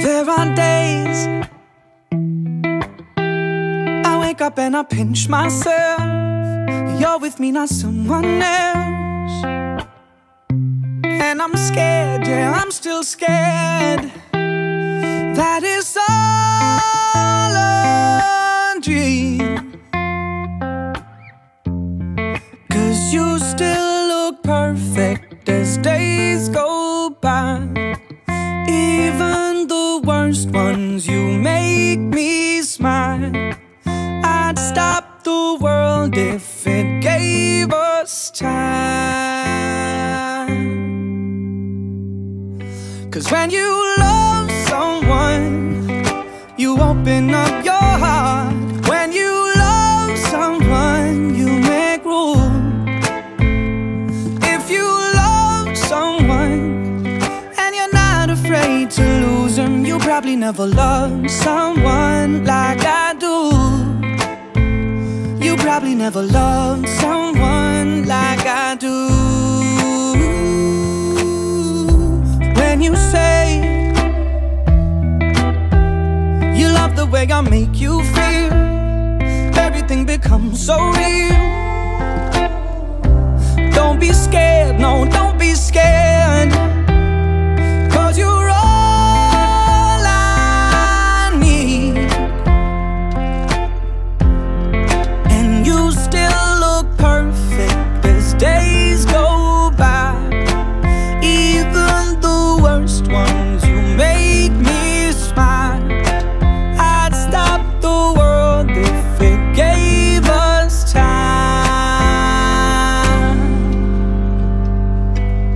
There are days I wake up and I pinch myself. You're with me, not someone else. And I'm scared, yeah, I'm still scared. That is all a dream. 'Cause you still look perfect as days go by. Even the worst ones, you make me smile. I'd stop the world if it gave us time. 'Cause when you love someone, you open up your heart. When you love someone, you make room. If you love someone and you're not afraid to lose them, you probably never loved someone like I do. You probably never loved someone like I do. When you say you love the way I make you feel, everything becomes so real. Don't be scared, no, don't be scared. 'Cause you're all I need. And you still look perfect as days go by. Even the worst ones, you make me smile. I'd stop the world if it gave us time.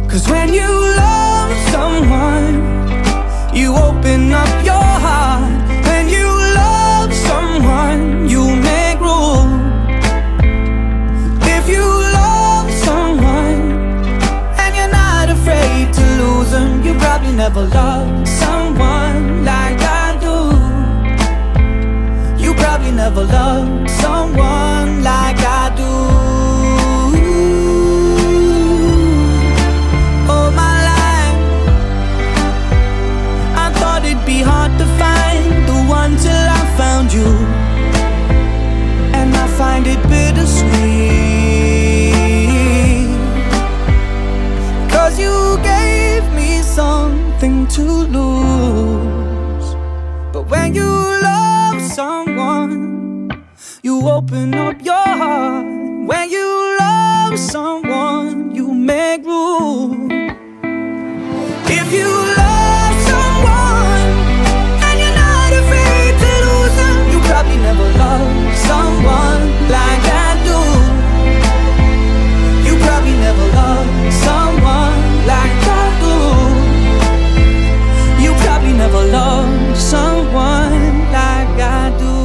'Cause when you love someone, you open up your heart. When you love someone, you make room. If you love someone and you're not afraid to lose them, you probably never loved someone like I do. You probably never loved someone like I do. All my life I thought it'd be hard to find the one till I found you. And I find it bittersweet. 'Cause you gave me something to lose. But when you love someone, you open up your heart. When you love someone, you make room. If you love someone and you're not afraid to lose them, you probably never loved someone like I do. You probably never loved someone like I do. You probably never loved someone like I do.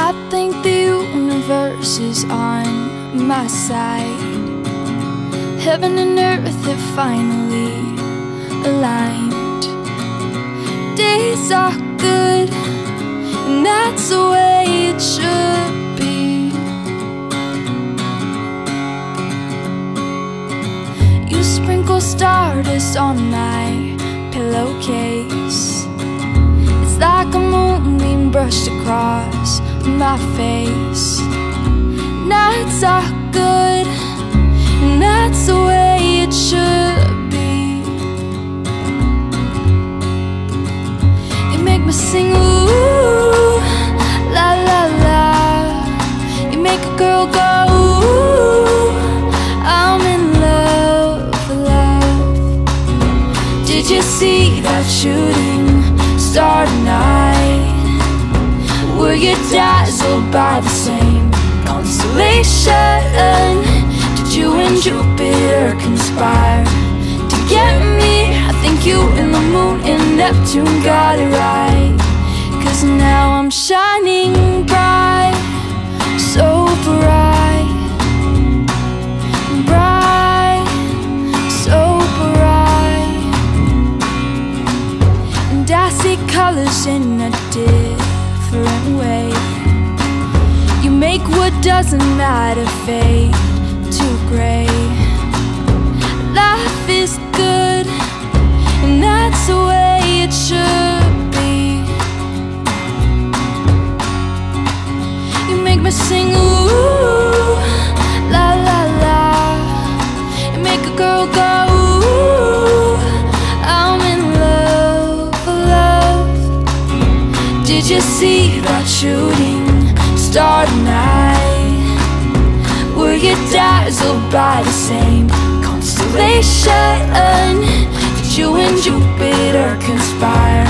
I think the universe is on my side. Heaven and earth have finally aligned. Days are good, and that's the way it should be. You sprinkle stardust on my pillowcase. It's like a moonbeam brushed across my face. Nights are good, and that's the way it should be. You make me sing ooh, la la la. You make a girl go ooh, I'm in love, love. Did you see that shooting star tonight? Were you dazzled by the same constellation? Did you and Jupiter conspire to get me? I think you and the moon and Neptune got it right. 'Cause now I'm shining bright, so bright, bright, so bright. And I see colors in a different way. You make what doesn't matter fade to gray. Life is good, and that's the way it should be. You make me sing ooh, la la la. You make a girl go ooh, I'm in love, love. Did you see that shooting star tonight? Were you dazzled by the same constellation? Did you and Jupiter conspire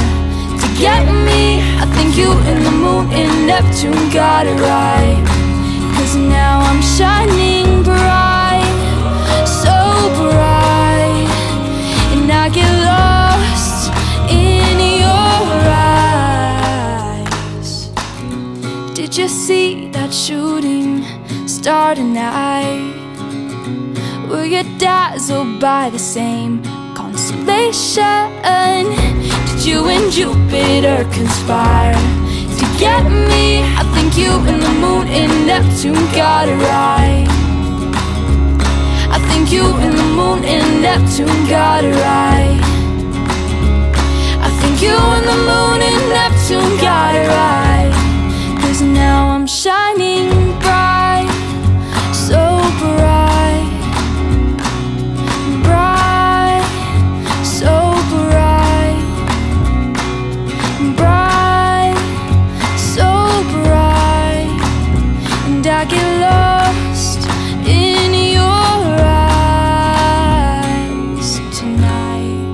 to get me? I think you and the moon and Neptune got it right. 'Cause now I'm shining bright, so bright, and I get lost in your eyes. Did you see that shooting star tonight? Were you dazzled by the same constellation? Did you and Jupiter conspire to get me? I think you and the moon and Neptune got it right. I think you and the moon and Neptune got it right. I think you and the moon and Neptune got it right. 'Cause now I'm shining bright, so bright, bright, so bright, bright, so bright. And I get lost in your eyes tonight.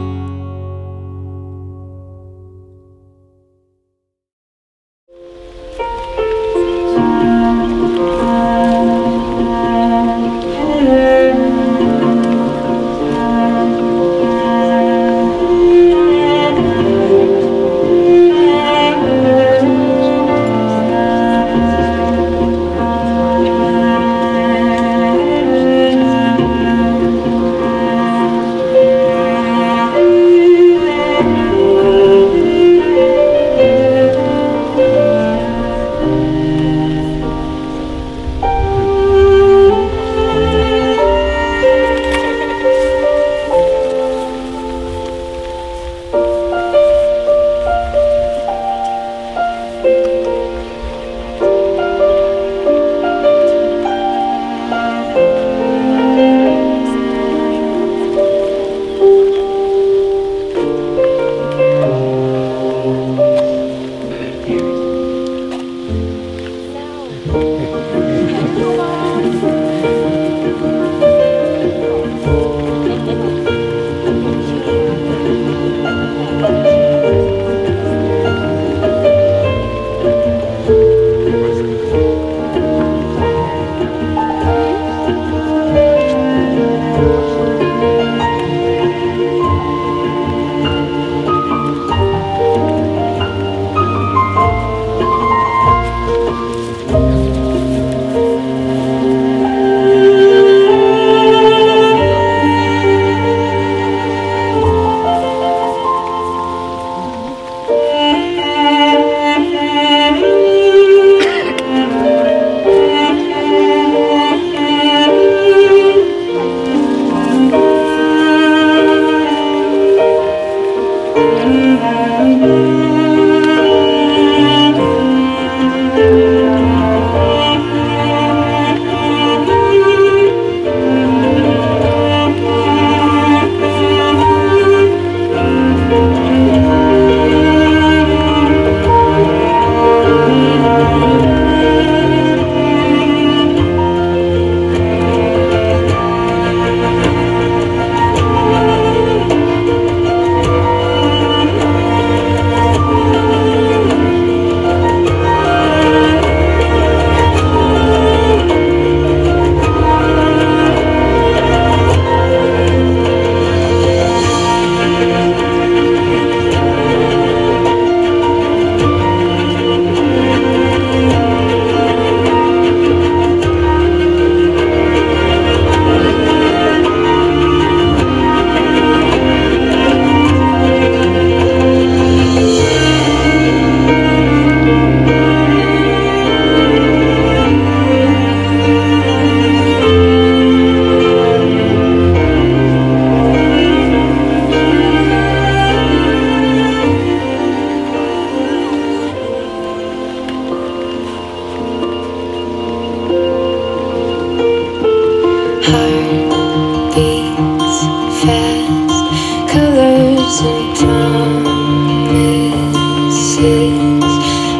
Heart beats fast, colors and promises.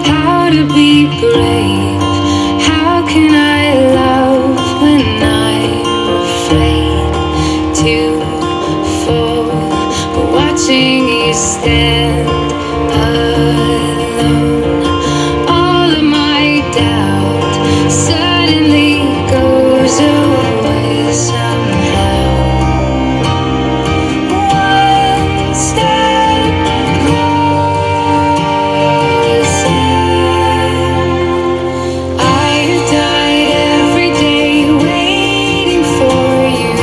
How to be brave, how can I love when I'm afraid to fall? But watching you stand alone, all of my doubt suddenly goes away somehow. One step closer. I've died every day waiting for you.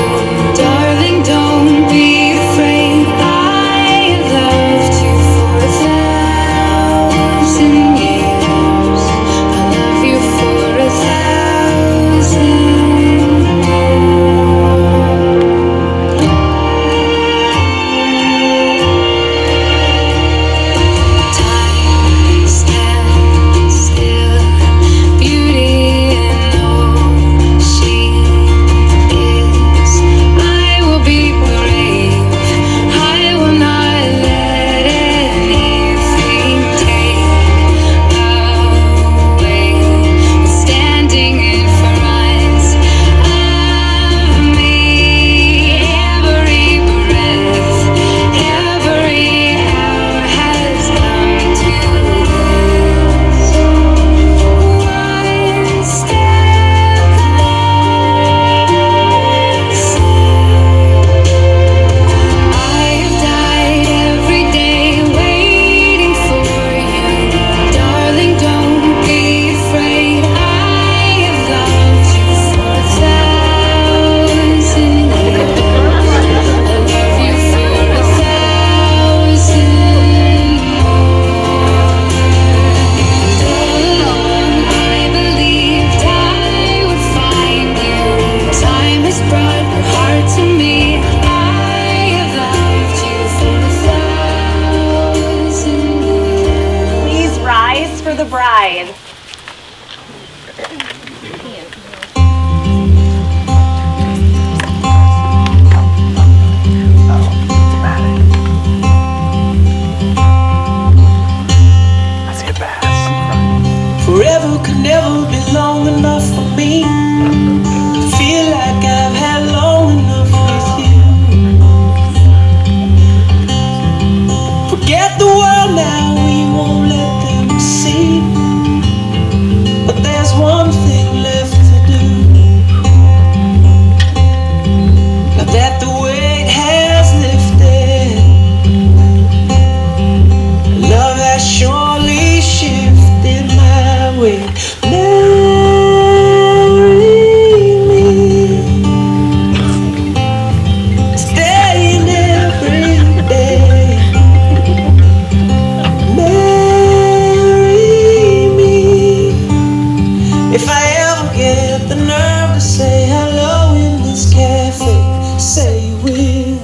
Darling, don't be afraid. I have loved you for 1,000 years. I love you for 1,000 Time stands still, beauty and all she is. I will be brave, I will not let anything take away. Standing in front of me, every breath, every hour has come to this. One step closer. I have died every day waiting for you. Darling, don't be afraid. I have loved you for 1,000 years. I love you for 1,000 more. All along I believed I would find you. Time has brought your heart to me. I have loved you for 1,000 years. Please rise for the bride. Forever could never be long enough for me to feel like I've had long enough with you. Forget the world now, we won't let them see. But there's one thing left to do. Now that the weight has lifted, love has surely shifted my way. Marry me, staying every day. Marry me, if I ever get the nerve to say hello in this cafe, say you will.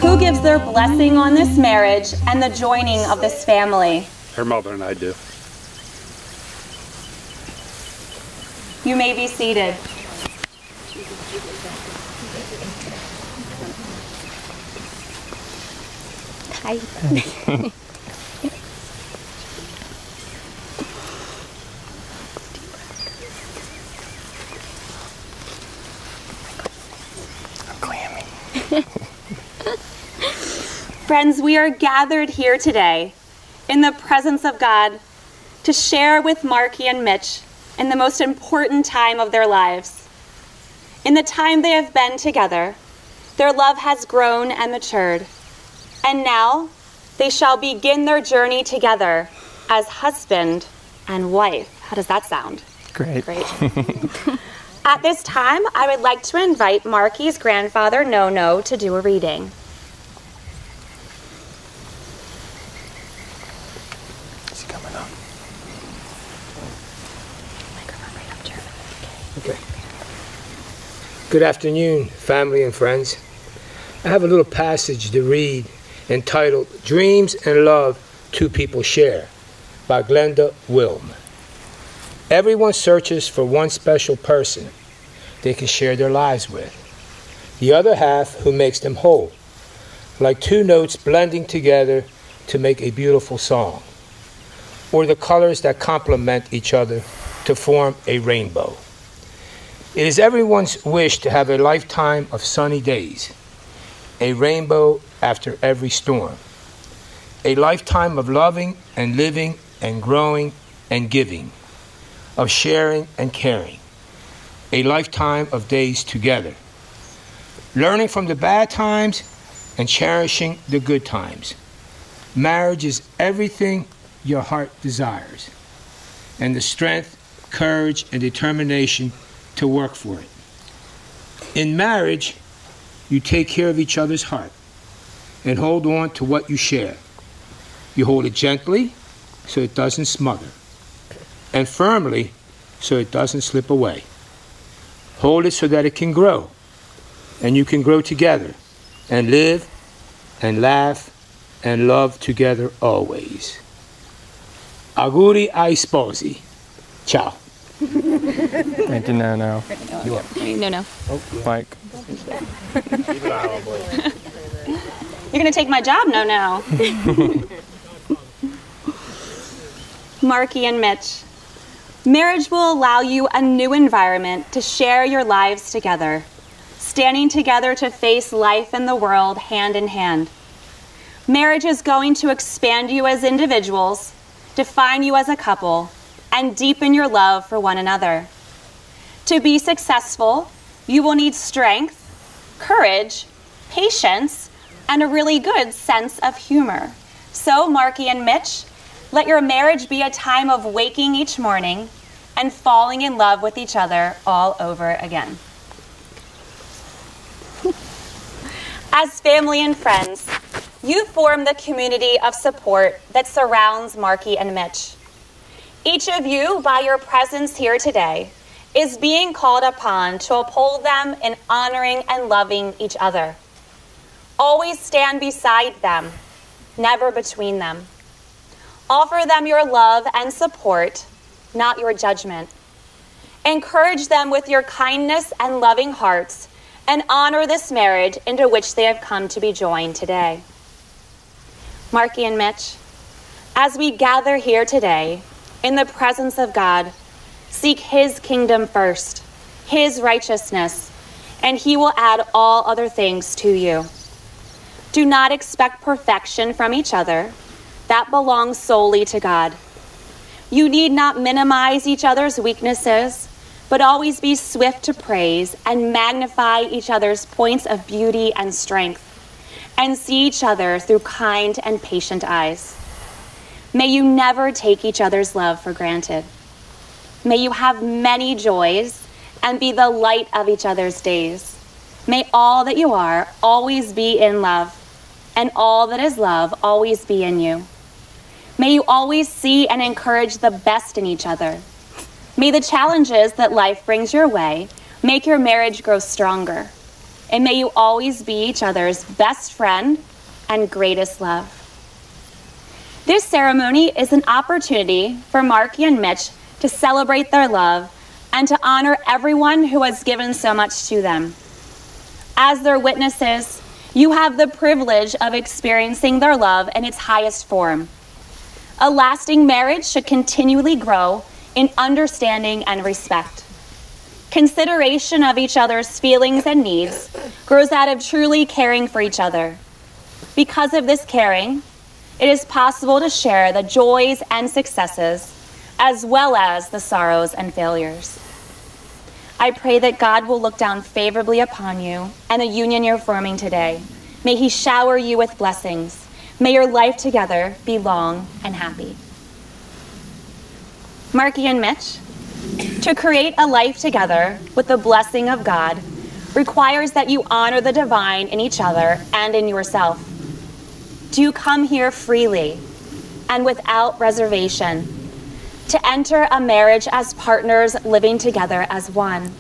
Who gives their blessing on this marriage and the joining of this family? Her mother and I do. You may be seated. Hi. Friends, we are gathered here today in the presence of God to share with Marky and Mitch in the most important time of their lives. In the time they have been together, their love has grown and matured, and now they shall begin their journey together as husband and wife. How does that sound? Great. Great. At this time, I would like to invite Marky's grandfather, No-No, to do a reading. Is he coming up? Microphone right up, Jeremy. Okay. Good afternoon, family and friends. I have a little passage to read entitled Dreams and Love Two People Share by Glenda Wilm. Everyone searches for one special person, they can share their lives with. The other half who makes them whole, like two notes blending together to make a beautiful song, or the colors that complement each other to form a rainbow. It is everyone's wish to have a lifetime of sunny days, a rainbow after every storm, a lifetime of loving and living and growing and giving, of sharing and caring, a lifetime of days together, learning from the bad times and cherishing the good times. Marriage is everything your heart desires, and the strength, courage, and determination to work for it. In marriage, you take care of each other's heart and hold on to what you share. You hold it gently so it doesn't smother, and firmly so it doesn't slip away. Hold it so that it can grow, and you can grow together and live and laugh and love together always. Auguri ai sposi. Ciao. Thank you, no. No. Mike. You're going to take my job? No. Marky and Mitch, marriage will allow you a new environment to share your lives together, standing together to face life and the world hand in hand. Marriage is going to expand you as individuals, define you as a couple, and deepen your love for one another. To be successful, you will need strength, courage, patience, and a really good sense of humor. So, Marky and Mitch, let your marriage be a time of waking each morning and falling in love with each other all over again. As family and friends, you form the community of support that surrounds Marky and Mitch. Each of you, by your presence here today, is being called upon to uphold them in honoring and loving each other. Always stand beside them, never between them. Offer them your love and support, not your judgment. Encourage them with your kindness and loving hearts, and honor this marriage into which they have come to be joined today. Marky and Mitch, as we gather here today in the presence of God, seek His kingdom first, His righteousness, and He will add all other things to you. Do not expect perfection from each other. That belongs solely to God. You need not minimize each other's weaknesses, but always be swift to praise and magnify each other's points of beauty and strength, and see each other through kind and patient eyes. May you never take each other's love for granted. May you have many joys and be the light of each other's days. May all that you are always be in love, and all that is love always be in you. May you always see and encourage the best in each other. May the challenges that life brings your way make your marriage grow stronger. And may you always be each other's best friend and greatest love. This ceremony is an opportunity for Marky and Mitch to celebrate their love and to honor everyone who has given so much to them. As their witnesses, you have the privilege of experiencing their love in its highest form. A lasting marriage should continually grow in understanding and respect. Consideration of each other's feelings and needs grows out of truly caring for each other. Because of this caring, it is possible to share the joys and successes, as well as the sorrows and failures. I pray that God will look down favorably upon you and the union you're forming today. May He shower you with blessings. May your life together be long and happy. Marky and Mitch, to create a life together with the blessing of God requires that you honor the divine in each other and in yourself. Do you come here freely and without reservation to enter a marriage as partners living together as one?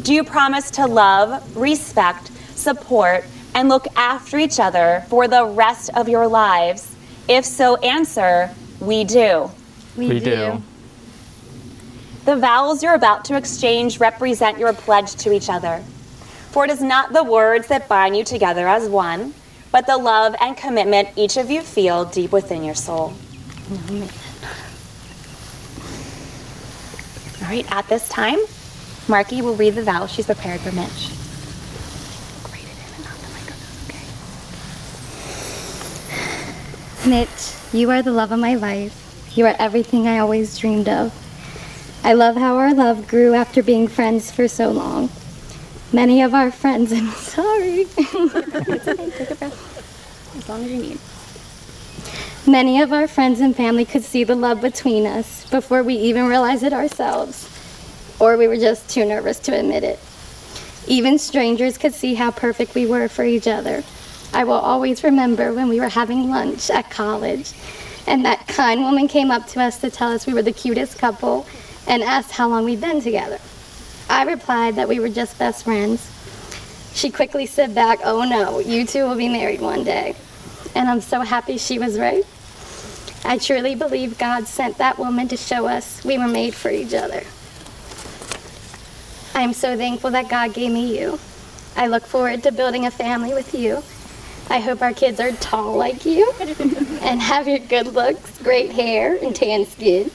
Do you promise to love, respect, support, and look after each other for the rest of your lives? If so, answer, we do. We do. The vows you're about to exchange represent your pledge to each other. For it is not the words that bind you together as one, but the love and commitment each of you feel deep within your soul. All right, at this time, Marky will read the vow she's prepared for Mitch. Mitch, you are the love of my life. You are everything I always dreamed of. I love how our love grew after being friends for so long. Many of our friends, I'm sorry. It's okay, take a breath. As long as you need. Many of our friends and family could see the love between us before we even realized it ourselves, or we were just too nervous to admit it. Even strangers could see how perfect we were for each other. I will always remember when we were having lunch at college, and that kind woman came up to us to tell us we were the cutest couple and asked how long we'd been together. I replied that we were just best friends. She quickly said back, "Oh no, you two will be married one day." And I'm so happy she was right. I truly believe God sent that woman to show us we were made for each other. I am so thankful that God gave me you. I look forward to building a family with you. I hope our kids are tall like you and have your good looks, great hair, and tan skin.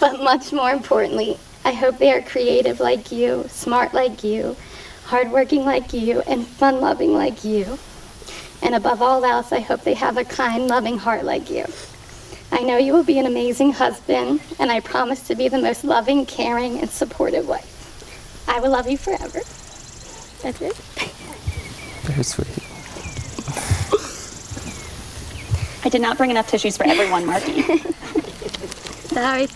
But much more importantly, I hope they are creative like you, smart like you, hardworking like you, and fun-loving like you. And above all else, I hope they have a kind, loving heart like you. I know you will be an amazing husband, and I promise to be the most loving, caring, and supportive wife. I will love you forever. That's it. Very sweet. I did not bring enough tissues for everyone, Marky. Sorry.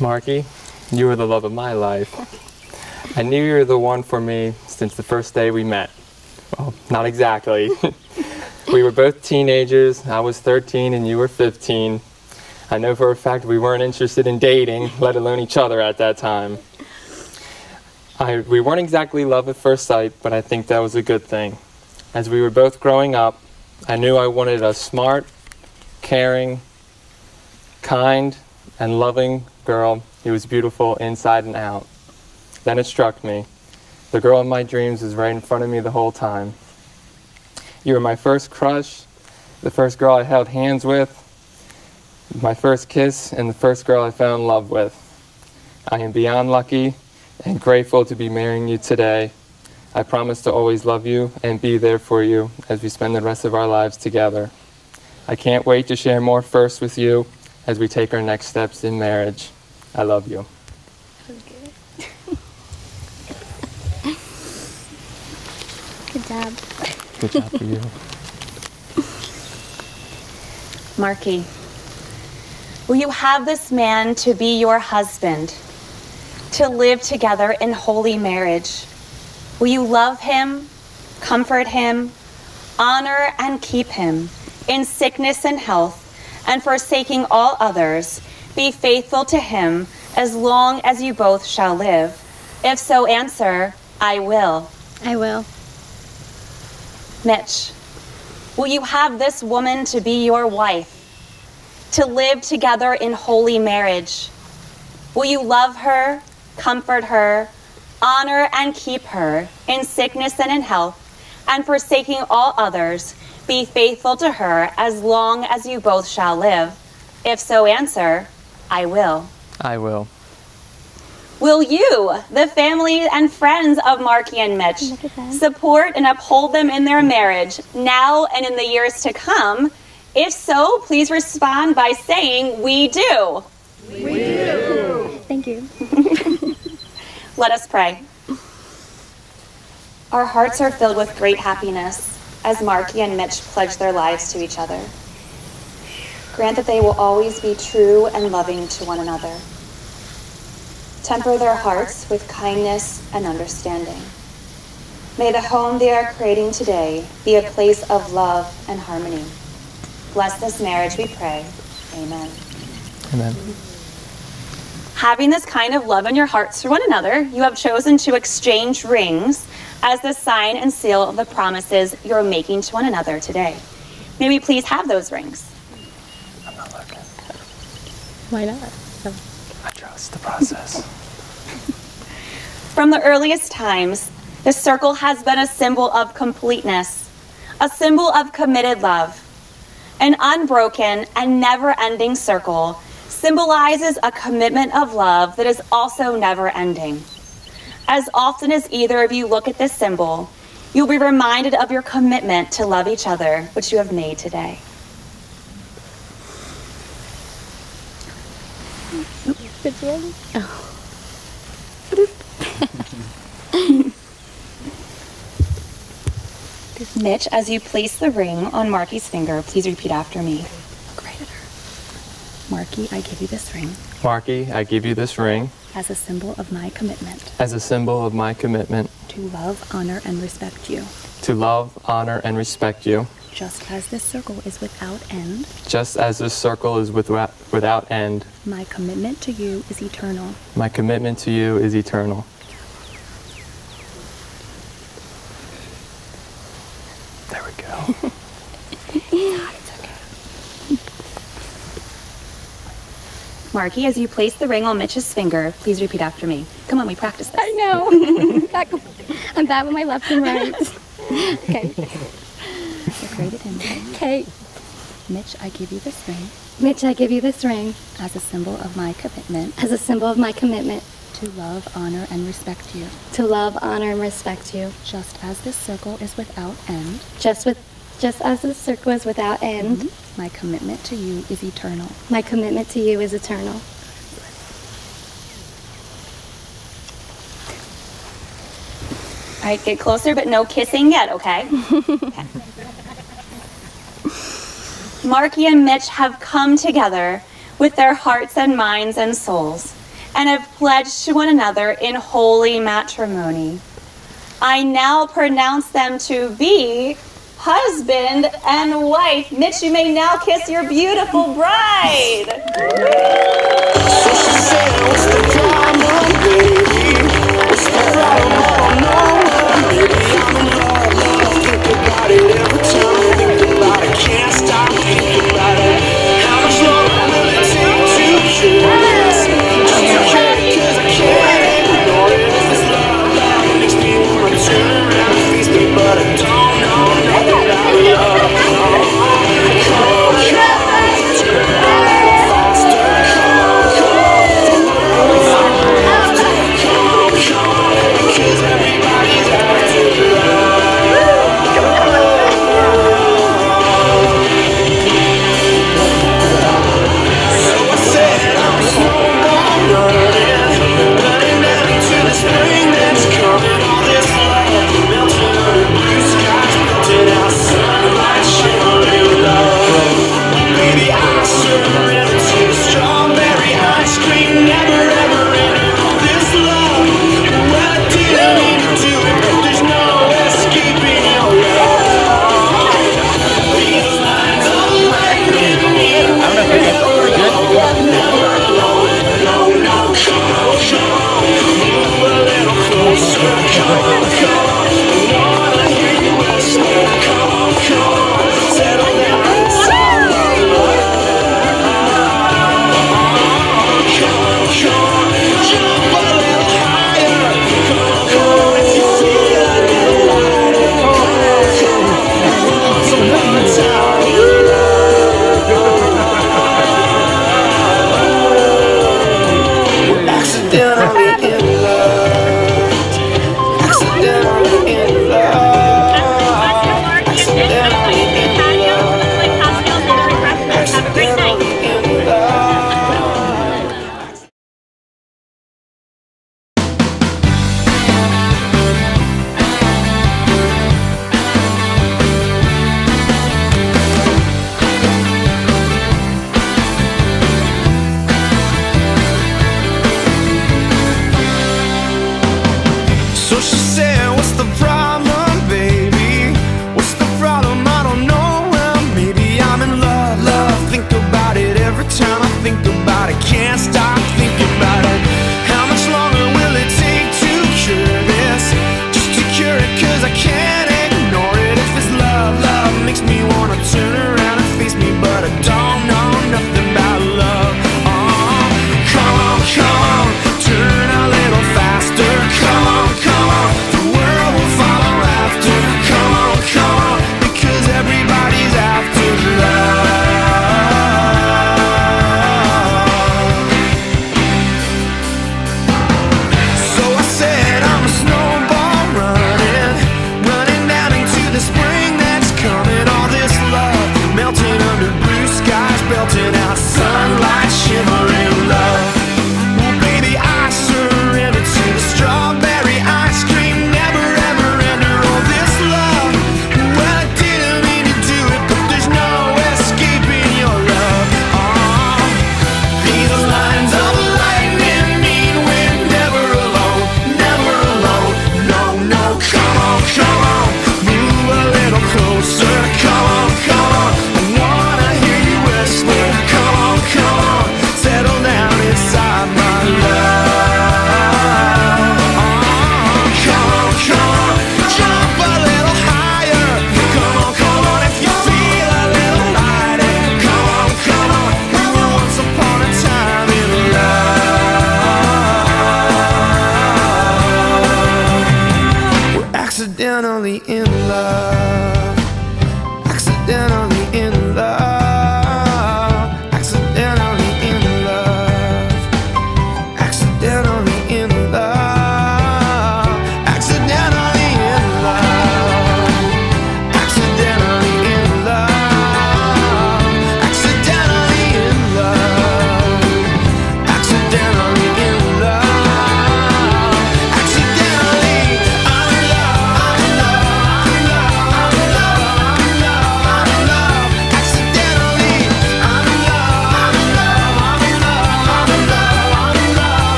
Marky, you were the love of my life. I knew you were the one for me since the first day we met. Well, not exactly. We were both teenagers. I was 13 and you were 15. I know for a fact we weren't interested in dating, let alone each other at that time. We weren't exactly love at first sight, but I think that was a good thing. As we were both growing up, I knew I wanted a smart, caring, kind, and loving girl who was beautiful inside and out. Then it struck me. The girl of my dreams was right in front of me the whole time. You were my first crush, the first girl I held hands with, my first kiss, and the first girl I fell in love with. I am beyond lucky and grateful to be marrying you today. I promise to always love you and be there for you as we spend the rest of our lives together. I can't wait to share more firsts with you as we take our next steps in marriage. I love you. Good job. Good job for you. Marky, will you have this man to be your husband, to live together in holy marriage? Will you love him, comfort him, honor and keep him in sickness and health, and forsaking all others, be faithful to him as long as you both shall live? If so, answer, I will. I will. Mitch, will you have this woman to be your wife, to live together in holy marriage? Will you love her, comfort her, honor and keep her in sickness and in health, and forsaking all others, be faithful to her as long as you both shall live? If so, answer, I will. I will. Will you, the family and friends of Marky and Mitch, support and uphold them in their marriage now and in the years to come? If so, please respond by saying, we do. We do. Thank you. Let us pray. Our hearts are filled with great happiness as Marky and Mitch pledge their lives to each other. Grant that they will always be true and loving to one another. Temper their hearts with kindness and understanding. May the home they are creating today be a place of love and harmony. Bless this marriage, we pray. Amen. Amen. Having this kind of love in your hearts for one another, you have chosen to exchange rings as the sign and seal of the promises you're making to one another today. May we please have those rings? I'm not looking. Why not? I trust the process. From the earliest times, the circle has been a symbol of completeness, a symbol of committed love. An unbroken and never-ending circle symbolizes a commitment of love that is also never-ending. As often as either of you look at this symbol, you'll be reminded of your commitment to love each other, which you have made today. It's ready? Oh. Mitch, as you place the ring on Marky's finger, please repeat after me. Look right at her. Marky, I give you this ring. Marky, I give you this ring as a symbol of my commitment. As a symbol of my commitment. To love, honor, and respect you. To love, honor, and respect you. Just as this circle is without end. Just as this circle is without end. My commitment to you is eternal. My commitment to you is eternal. There we go. It's okay. Marky, as you place the ring on Mitch's finger, please repeat after me. Come on, we practiced this. I know. I'm bad with my left and right. Okay. Look right at him. Okay. Mitch, I give you this ring. Mitch, I give you this ring. As a symbol of my commitment. As a symbol of my commitment. To love, honor, and respect you. To love, honor, and respect you. Just as this circle is without end. Just as this circle is without end. Mm-hmm. My commitment to you is eternal. My commitment to you is eternal. All right, get closer, but no kissing yet, okay? Okay. Marky and Mitch have come together with their hearts and minds and souls and have pledged to one another in holy matrimony. I now pronounce them to be husband and wife. Mitch, you may now kiss your beautiful bride. So she said, what's the problem, baby? What's the problem? No, baby, I'm in love. Think about it every time. Think about it, can't stop thinking about it. How much longer will it take to kiss? Just to kiss, 'cause I can't ignore it. This love that makes me wanna turn around and face me, but I don't know nothing about love. Cause everybody's after love. So I said I'm snowball running down into the spring that's coming. All this love melting under blue skies, melting out sunlight, shimmering love. Baby, I surrender to strawberry ice cream, never ever ending all this love. Well, I didn't mean to do it, but there's no escaping your love. These lines of lightning mean never alone, never alone. No, no, come, move a little closer, come. I wanna hear you whisper, come, settle down inside my love. Come, jump a little higher. Come, if you feel a little lighter. Come, once upon a time in love. Accidentally in love. Accidentally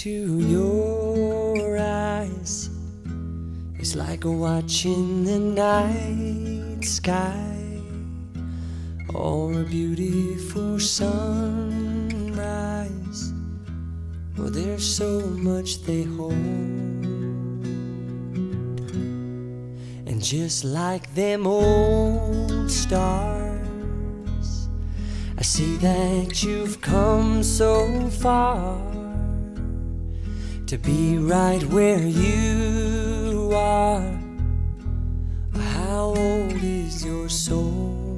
into your eyes is like watching the night sky or a beautiful sunrise. Well, there's so much they hold, and just like them old stars, I see that you've come so far to be right where you are. How old is your soul?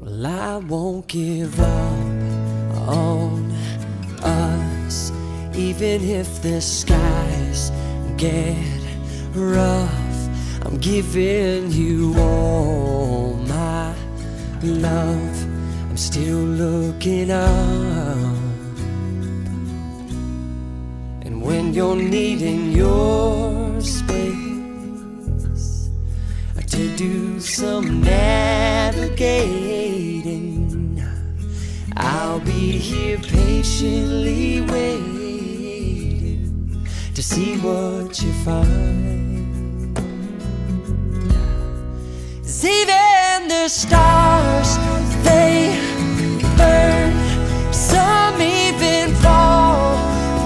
Well, I won't give up on us, even if the skies get rough. I'm giving you all my love. I'm still looking up. And when you're needing your space to do some navigating, I'll be here patiently waiting to see what you find. 'Cause even the stars, they burn. Some even fall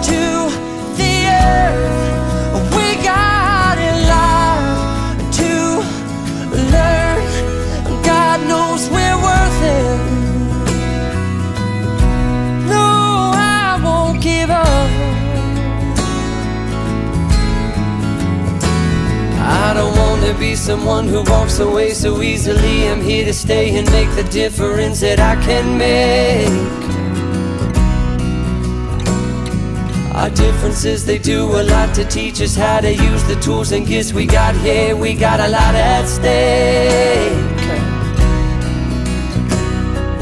to the earth. We got a lot to learn. God knows we're worth it. No, I won't give up. I don't want to be someone who walks away so easily. I'm here to stay and make the difference that I can make. Our differences, they do a lot to teach us how to use the tools and gifts we got here. We got a lot at stake.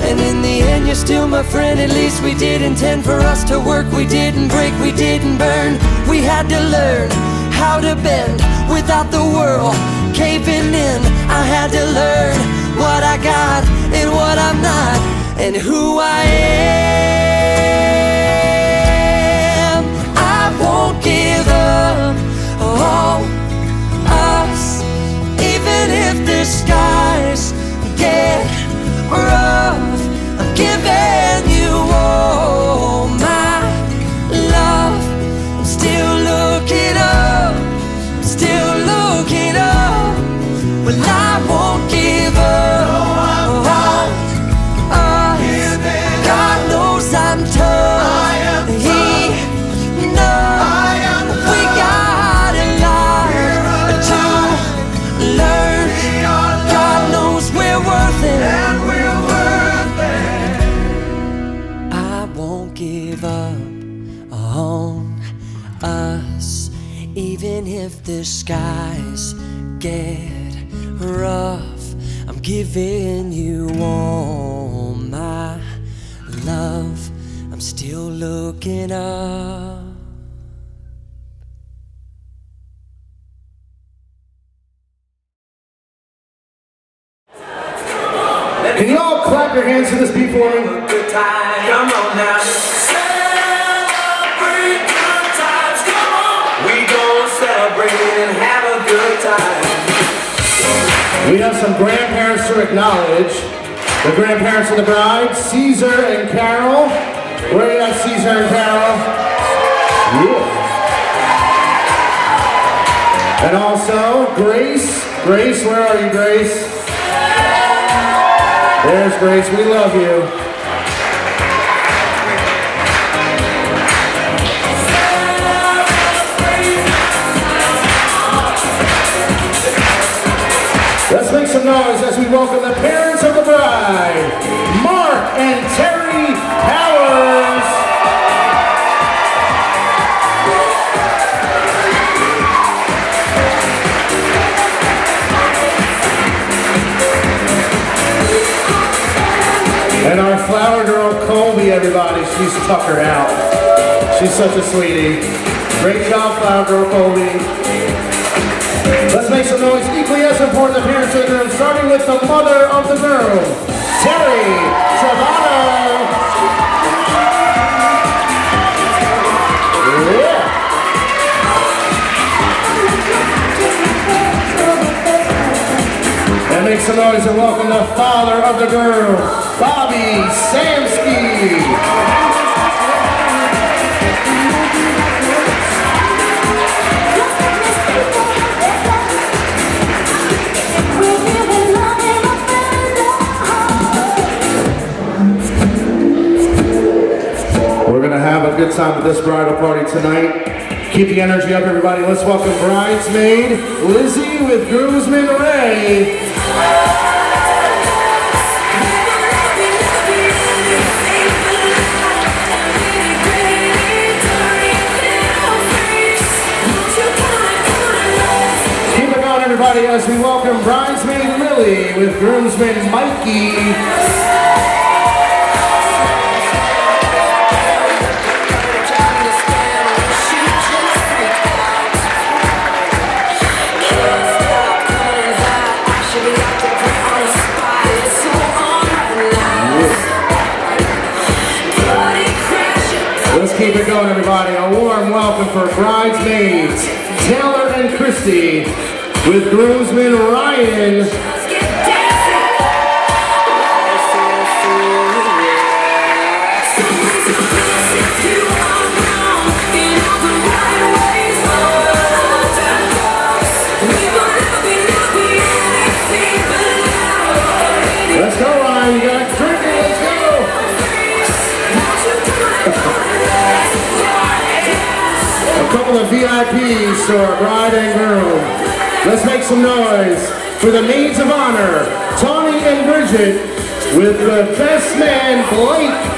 And in the end, you're still my friend. At least we did intend for us to work. We didn't break, we didn't burn. We had to learn how to bend without the world caving in. I had to learn what I got and what I'm not, and who I am. I won't give up on us, even if the skies get rough. I'm giving you all my love. I'm still looking up, still looking up. Well, I won't give up on us. God knows I'm tough. He knows we got a lot to learn. God knows we're worth it. I won't give up on us, even if the skies get rough. I'm giving you all my love. I'm still looking up. Can you all clap your hands to this beat for me? Good time, come on now. Celebrate good times, come on. We gon' celebrate and have a good time. We have some grandparents to acknowledge. The grandparents of the bride, Caesar and Carol. Where are you at, Caesar and Carol? Yeah. And also, Grace. Grace, where are you, Grace? There's Grace, we love you. Let's make some noise as we welcome the parents of the bride, Mark and Terry Powers. And our flower girl, Colby, everybody, she's tuckered out. She's such a sweetie. Great job, flower girl, Colby. Let's make some noise equally as important, the parents of the groom, starting with the mother of the groom, Terry Travano. make some noise and welcome the father of the girl, Bobby Samsky. We're going to have a good time at this bridal party tonight. Keep the energy up, everybody. Let's welcome bridesmaid Lizzie with groomsman Ray. Keep it going, everybody, as we welcome bridesmaid Lily with groomsman Mikey. Let's keep it going, everybody. A warm welcome for bridesmaids Taylor and Christy with groomsman Ryan. Let's go, Ryan. You got a drink. Let's go. A couple of VIPs to our bride and groom. Let's make some noise for the maids of honor, Tony and Bridget, with the best man, Blake.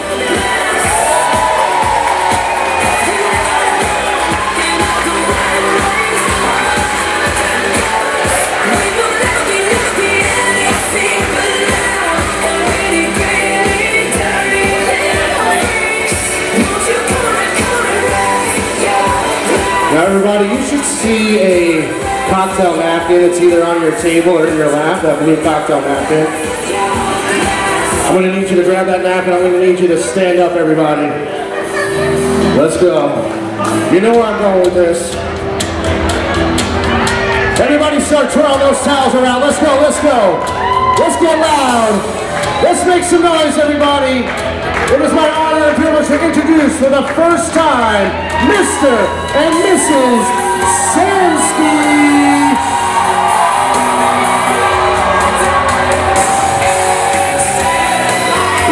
Now everybody, you should see a cocktail napkin. It's either on your table or in your lap, that blue cocktail napkin. I'm going to need you to grab that napkin. I'm going to need you to stand up, everybody. Let's go. You know where I'm going with this. Everybody start twirling those towels around. Let's go, let's go. Let's get loud. Let's make some noise, everybody. It is my honor and privilege to introduce for the first time, Mr. and Mrs. Samsky.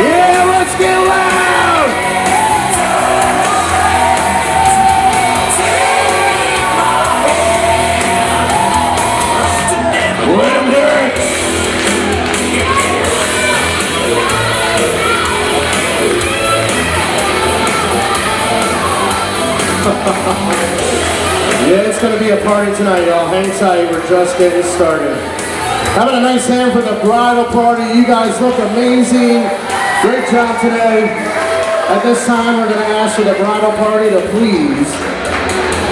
Yeah, let's get loud. Let 'em hear it. Yeah, it's going to be a party tonight, y'all. Hang tight. We're just getting started. Having a nice hand for the bridal party. You guys look amazing. Great job today. At this time, we're going to ask for the bridal party to please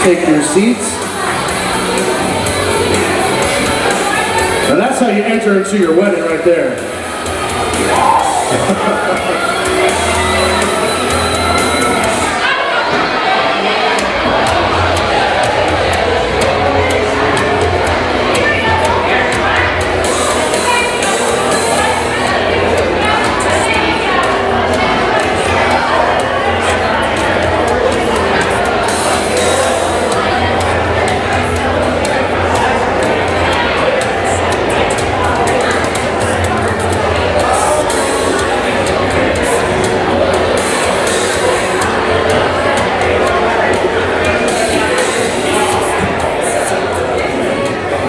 take your seats. And that's how you enter into your wedding right there.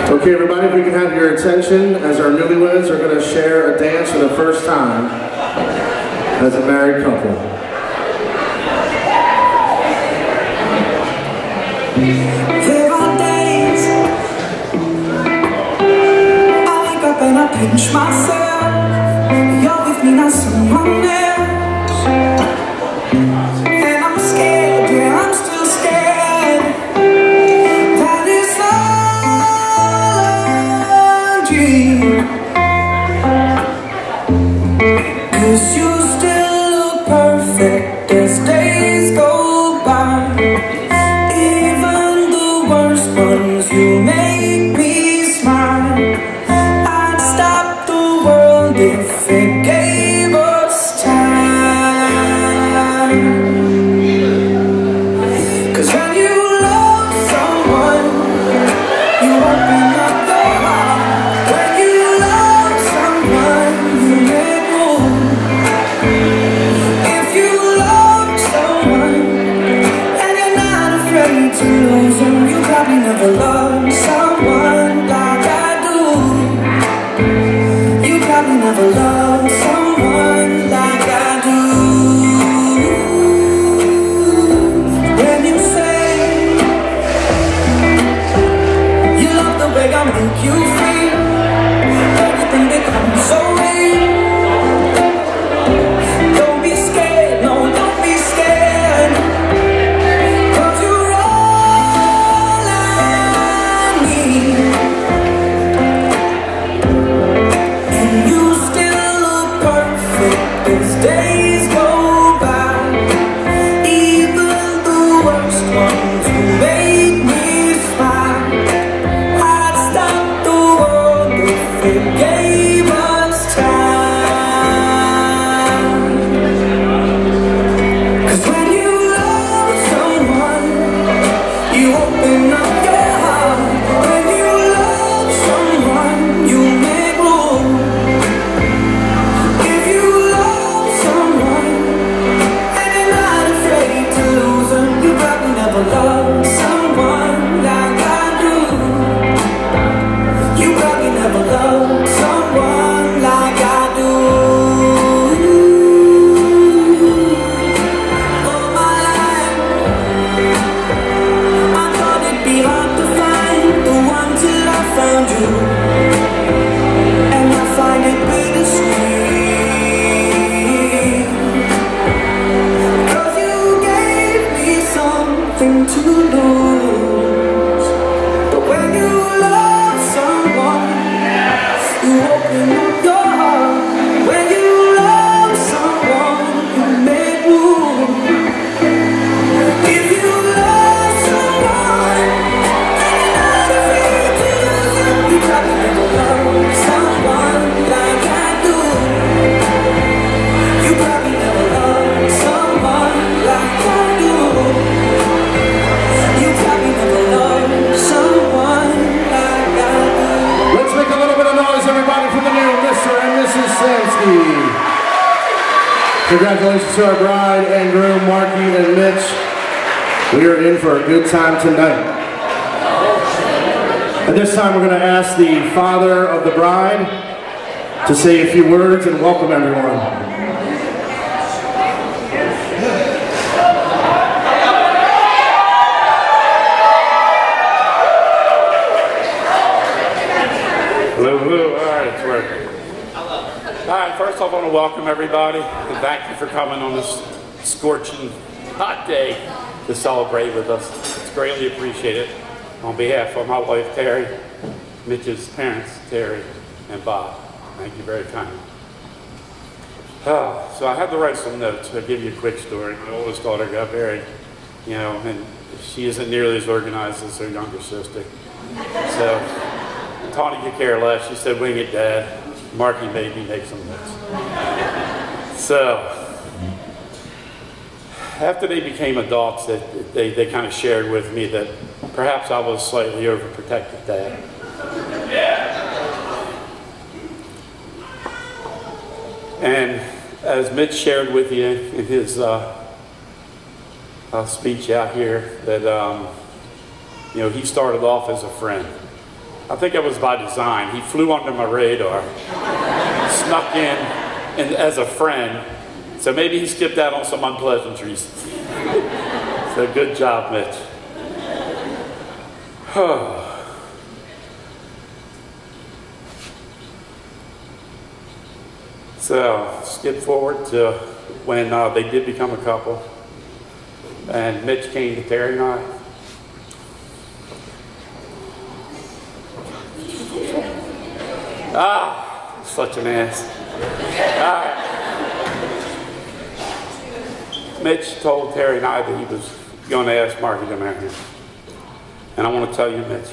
Okay, everybody, if we can have your attention as our newlyweds are going to share a dance for the first time as a married couple. There are days I wake up and I pinch myself. You're with me, not someone else. And I'm scared, yeah, I'm still scared. That is all a dream. 'Cause you still look perfect as days go by. Even the worst ones, you make me smile. I'd stop lose them. You probably never loved someone like I do. You probably never loved someone like I do. When you say you love the way I make you feel, everything becomes so real. Don't be scared, no, don't be scared, 'cause you're all I need. And you still look perfect as days go by. Even the worst ones who make me smile. I'd stop the world if it gave us time. 'Cause when you love someone, you open up your heart. When you love someone, you make room. If you love someone and you're not afraid to lose them, you probably never loved someone like I do. You probably never loved someone like I do. All my life, I thought it'd be hard to find the one till I found you, and I find it bittersweet. 'Cause you gave me something to lose. But when you love someone, you open up your heart. When you love someone, you make room. If you love someone and you're not afraid to lose them, you probably never loved someone like I do. You probably never loved someone like I do. You probably never loved someone like I do. Let's make a little bit of noise, everybody, for the new Mr. and Mrs. Sansky. Congratulations to our bride and groom, Marky and Mitch. We are in for a good time tonight. At this time, we're going to ask the father of the bride to say a few words and welcome everyone. Hello, hello. All right, it's working. All right, first off, I want to welcome everybody and thank you for coming on this scorching hot day to celebrate with us. It's greatly appreciated. On behalf of my wife, Terry, Mitch's parents, Terry and Bob, thank you very kindly. So I had to write some notes. I'll give you a quick story. My oldest daughter got married, and she isn't nearly as organized as her younger sister. So Tawny could care less. She said, "Wing it, Dad." Marky made me make some notes. So after they became adults, they kind of shared with me that perhaps I was slightly overprotective dad. And as Mitch shared with you in his speech out here, that he started off as a friend. I think it was by design. He flew under my radar, snuck in and as a friend. So maybe he skipped out on some unpleasantries. So good job, Mitch. So skip forward to when they did become a couple, and Mitch came to Terry and I. Such an ass. All right. Mitch told Terry and I that he was going to ask Marky to marry him. And I want to tell you, Mitch,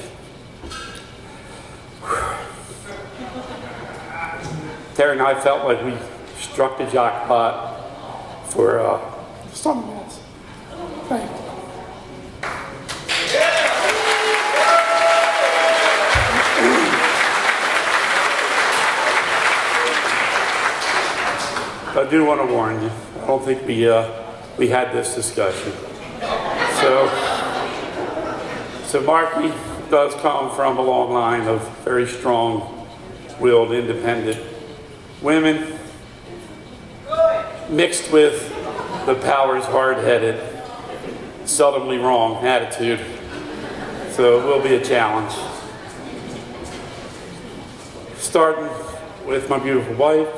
Terry and I felt like we struck the jackpot for something else. Thank you. I do want to warn you. I don't think we had this discussion. So So Marky does come from a long line of very strong-willed, independent women, mixed with the Powers hard-headed, seldomly wrong attitude. So it will be a challenge. Starting with my beautiful wife.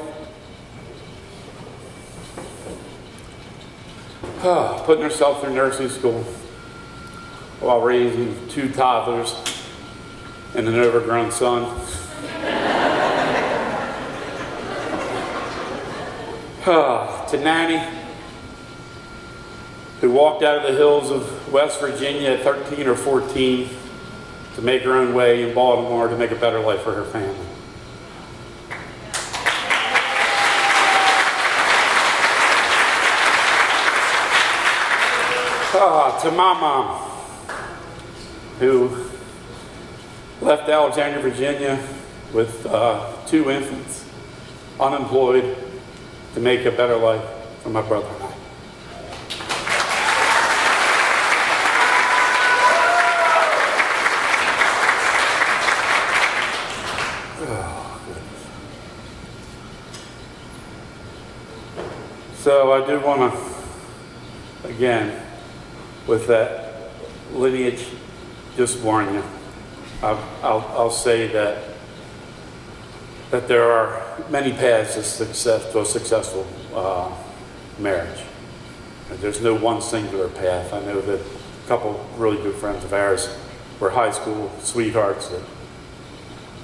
Putting herself through nursing school while raising 2 toddlers and an overgrown son. To Nanny, who walked out of the hills of West Virginia at 13 or 14 to make her own way in Baltimore to make a better life for her family. To my mom, who left Alexandria, Virginia with 2 infants, unemployed, to make a better life for my brother and I. So I do want to, again, with that lineage, just warn you. I'll say that there are many paths to a successful marriage. There's no one singular path. I know that a couple really good friends of ours were high school sweethearts that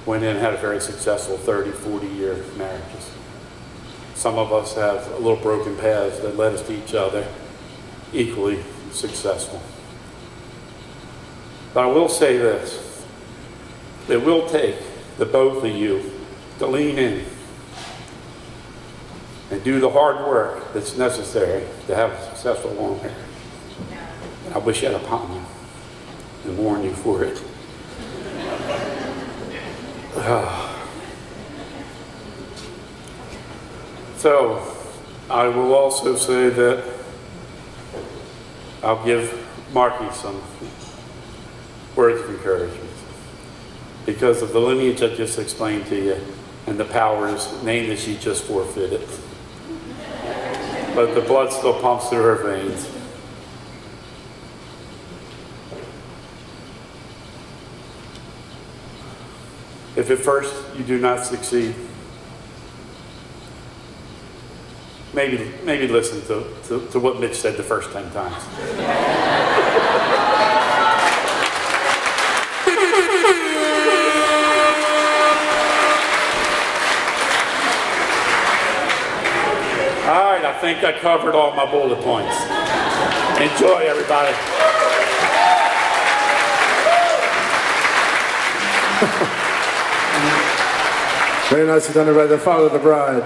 went in and had a very successful 30, 40-year marriages. Some of us have a little broken paths that led us to each other, equally successful. But I will say this, it will take the both of you to lean in and do the hard work that's necessary to have a successful long marriage. I wish that upon you and warn you for it. So, I will also say that I'll give Marky some words of encouragement because of the lineage I just explained to you and the Powers name that she just forfeited. But the blood still pumps through her veins. If at first you do not succeed, maybe listen to what Mitch said the first 10 times. All right, I think I covered all my bullet points. Enjoy, everybody. Very nicely done by the father of the bride.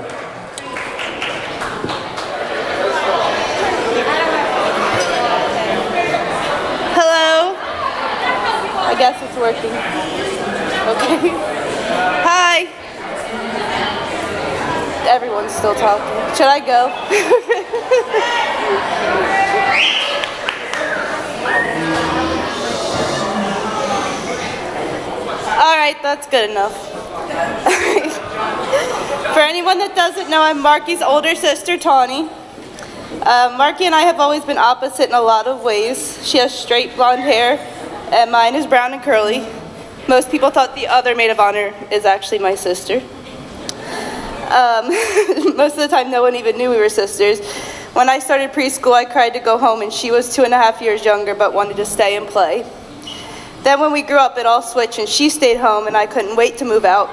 Hello. I guess it's working. Okay. Hi. Everyone's still talking. Should I go? All right, that's good enough. For anyone that doesn't know, I'm Marky's older sister, Tawny. Marky and I have always been opposite in a lot of ways. She has straight blonde hair, and mine is brown and curly. Most people thought the other maid of honor is actually my sister. Most of the time, no one even knew we were sisters. When I started preschool, I cried to go home, and she was 2.5 years younger, but wanted to stay and play. Then when we grew up, it all switched, and she stayed home, and I couldn't wait to move out.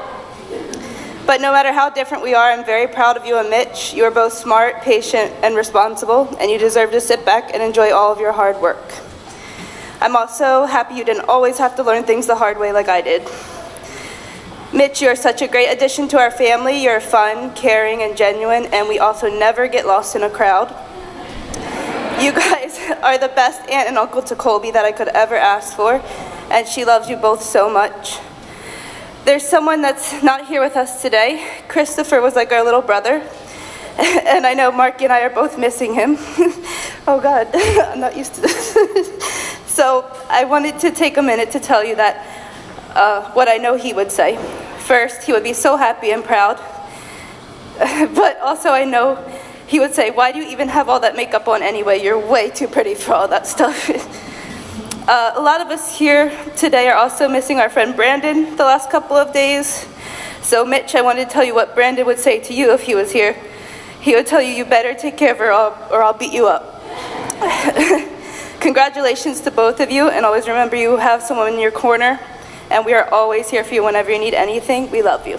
But no matter how different we are, I'm very proud of you and Mitch. You are both smart, patient, and responsible, and you deserve to sit back and enjoy all of your hard work. I'm also happy you didn't always have to learn things the hard way like I did. Mitch, you are such a great addition to our family. You're fun, caring, and genuine, and we also never get lost in a crowd. You guys are the best aunt and uncle to Colby that I could ever ask for, and she loves you both so much. There's someone that's not here with us today. Christopher was like our little brother, and I know Marky and I are both missing him. Oh God, I'm not used to this. So So I wanted to take a minute to tell you that what I know he would say. First, he would be so happy and proud. But also I know he would say, why do you even have all that makeup on anyway? You're way too pretty for all that stuff. A lot of us here today are also missing our friend Brandon the last couple of days. So Mitch, I wanted to tell you what Brandon would say to you if he was here. He would tell you, you better take care of her or I'll beat you up. Congratulations to both of you, and always remember you have someone in your corner, and we are always here for you whenever you need anything. We love you.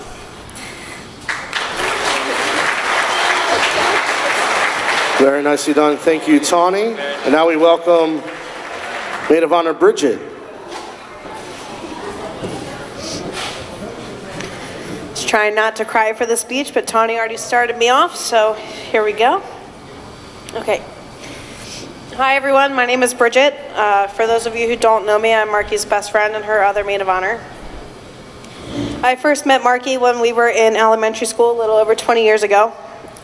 Very nicely done. Thank you, Tawny. And now we welcome Maid of Honor Bridget. Trying not to cry for the speech, but Tawny already started me off, so here we go. Okay. Hi, everyone. My name is Bridget. For those of you who don't know me, I'm Marky's best friend and her other maid of honor. I first met Marky when we were in elementary school a little over 20 years ago.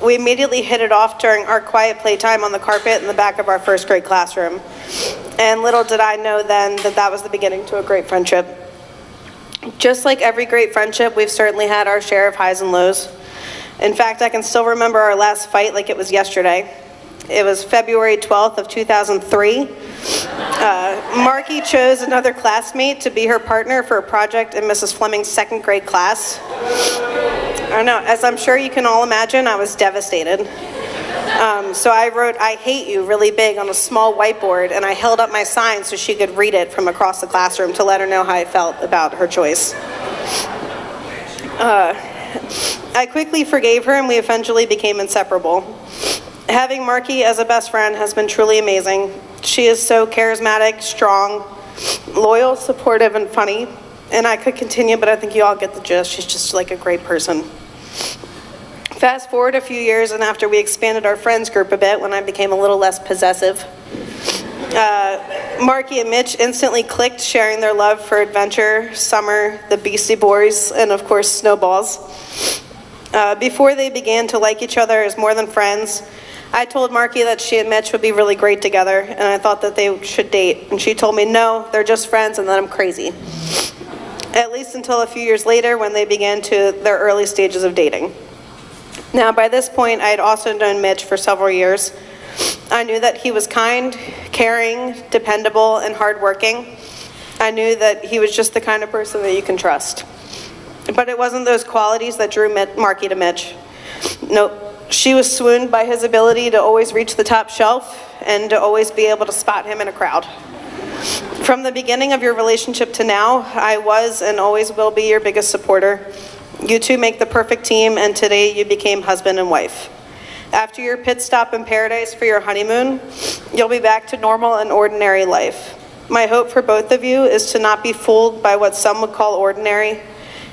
We immediately hit it off during our quiet playtime on the carpet in the back of our first grade classroom. And little did I know then that that was the beginning to a great friendship. Just like every great friendship, we've certainly had our share of highs and lows. In fact, I can still remember our last fight like it was yesterday. It was February 12th of 2003. Marky chose another classmate to be her partner for a project in Mrs. Fleming's second grade class. I don't know, as I'm sure you can all imagine, I was devastated. So I wrote, "I hate you," really big on a small whiteboard, and I held up my sign so she could read it from across the classroom to let her know how I felt about her choice. I quickly forgave her, and we eventually became inseparable. Having Marky as a best friend has been truly amazing. She is so charismatic, strong, loyal, supportive, and funny. And I could continue, but I think you all get the gist. She's just like a great person. Fast forward a few years, and after we expanded our friends group a bit, when I became a little less possessive, Marky and Mitch instantly clicked, sharing their love for adventure, summer, the Beastie Boys, and of course, snowballs. Before they began to like each other as more than friends, I told Marky that she and Mitch would be really great together, and I thought that they should date. And she told me, no, they're just friends, and that I'm crazy. At least until a few years later when they began to their early stages of dating. Now, by this point, I had also known Mitch for several years. I knew that he was kind, caring, dependable, and hardworking. I knew that he was just the kind of person that you can trust. But it wasn't those qualities that drew Marky to Mitch. Nope. She was swooned by his ability to always reach the top shelf and to always be able to spot him in a crowd. From the beginning of your relationship to now, I was and always will be your biggest supporter. You two make the perfect team, and today you became husband and wife. After your pit stop in paradise for your honeymoon, you'll be back to normal and ordinary life. My hope for both of you is to not be fooled by what some would call ordinary.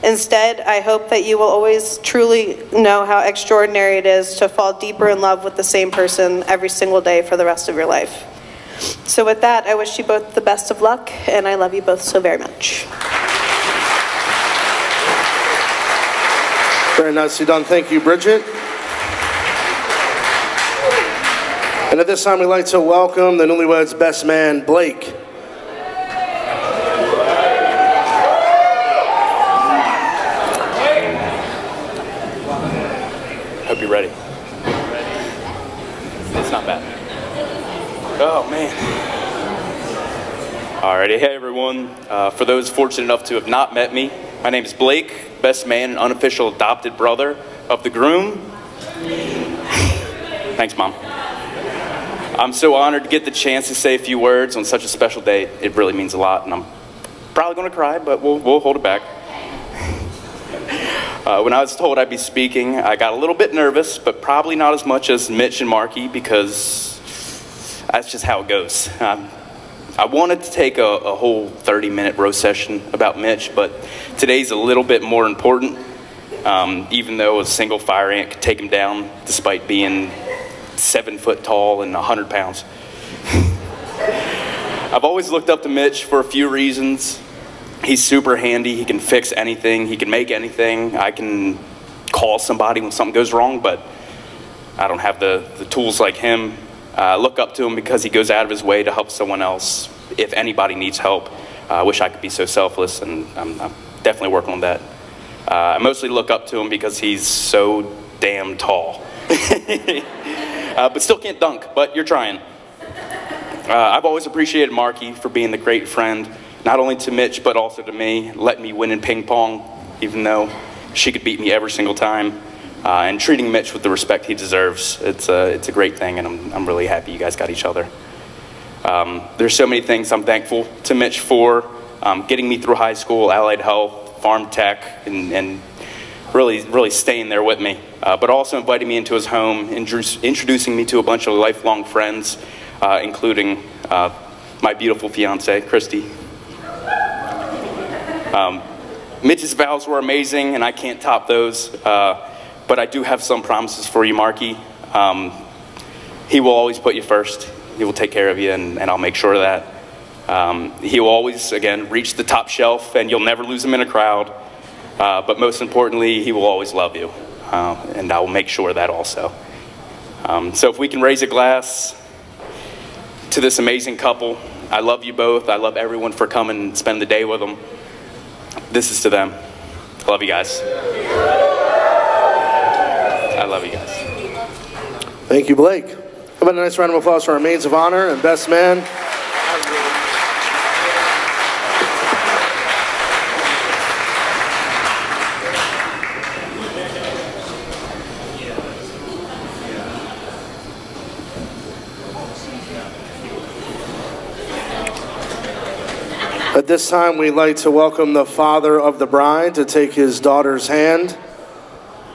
Instead, I hope that you will always truly know how extraordinary it is to fall deeper in love with the same person every single day for the rest of your life. So with that, I wish you both the best of luck, and I love you both so very much. Very nicely done. Thank you, Bridget. And at this time, we'd like to welcome the newlyweds' best man, Blake. Hope you're ready. It's not bad. Oh, man. Alrighty, hey everyone. For those fortunate enough to have not met me, my name is Blake, best man and unofficial adopted brother of the groom. Thanks, Mom. I'm so honored to get the chance to say a few words on such a special day. It really means a lot, and I'm probably going to cry, but we'll hold it back. When I was told I'd be speaking, I got a little bit nervous, but probably not as much as Mitch and Marky, because that's just how it goes. I wanted to take a whole 30-minute roast session about Mitch, but today's a little bit more important, even though a single fire ant could take him down despite being 7 foot tall and 100 pounds. I've always looked up to Mitch for a few reasons. He's super handy. He can fix anything. He can make anything. I can call somebody when something goes wrong, but I don't have the tools like him. I look up to him because he goes out of his way to help someone else. if anybody needs help. I wish I could be so selfless, and I'm definitely working on that. I mostly look up to him because he's so damn tall. But still can't dunk, but you're trying. I've always appreciated Marky for being the great friend, not only to Mitch, but also to me, letting me win in ping pong, even though she could beat me every single time, and treating Mitch with the respect he deserves. It's a great thing, and I'm really happy you guys got each other. There's so many things I'm thankful to Mitch for, getting me through high school, allied health, farm tech, and really staying there with me, but also inviting me into his home, introducing me to a bunch of lifelong friends, including my beautiful fiance, Christy. Mitch's vows were amazing, and I can't top those, but I do have some promises for you, Marky. He will always put you first. He will take care of you, and I'll make sure of that. He will always, again, reach the top shelf, and you'll never lose him in a crowd. But most importantly, he will always love you, and I will make sure of that also. So if we can raise a glass to this amazing couple. I love you both. I love everyone for coming and spending the day with them. This is to them. I love you guys. I love you guys. Thank you, Blake. How about a nice round of applause for our maids of honor and best man. At this time, we'd like to welcome the father of the bride to take his daughter's hand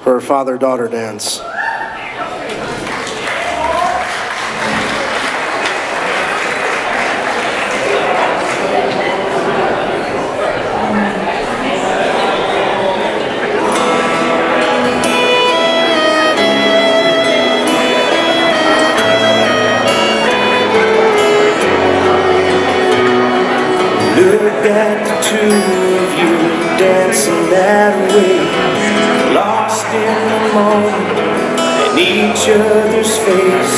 for a father-daughter dance. Look at the two of you dancing that way, lost in the moment in each other's face.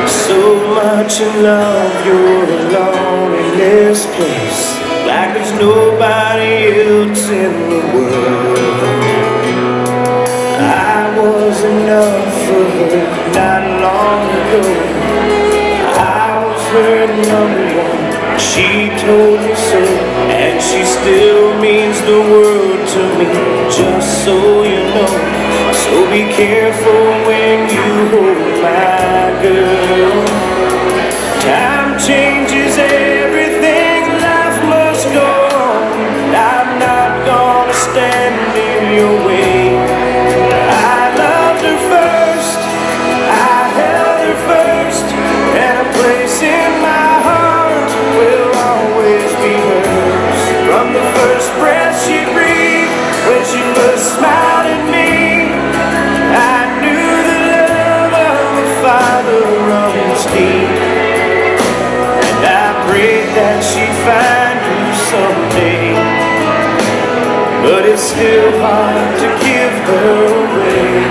So much in love, you're alone in this place, like there's nobody else in the world. I was enough for her not long ago. I was her number one. She told me so, and she still means the world to me, just so you know. So be careful when you hold my girl. Time changes everything, life must go on. I'm not gonna stand in your way. I loved her first, I held her first, and a place in my heart will always be hers. From the first breath she breathed, when she first smiled at me, I knew the love of a father runs deep. And I prayed that she'd find you someday, but it's still hard to give her away.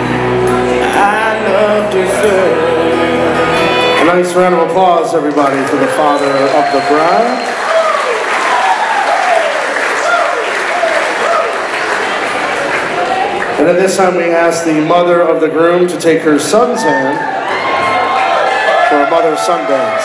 I loved her first. A nice round of applause, everybody, for the father of the bride. And at this time, we ask the mother of the groom to take her son's hand for a mother-son dance.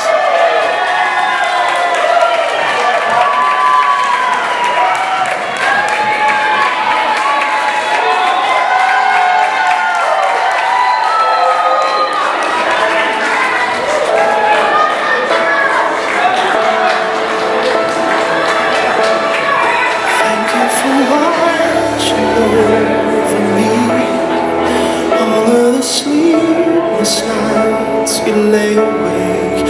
Sleepless nights you lay awake.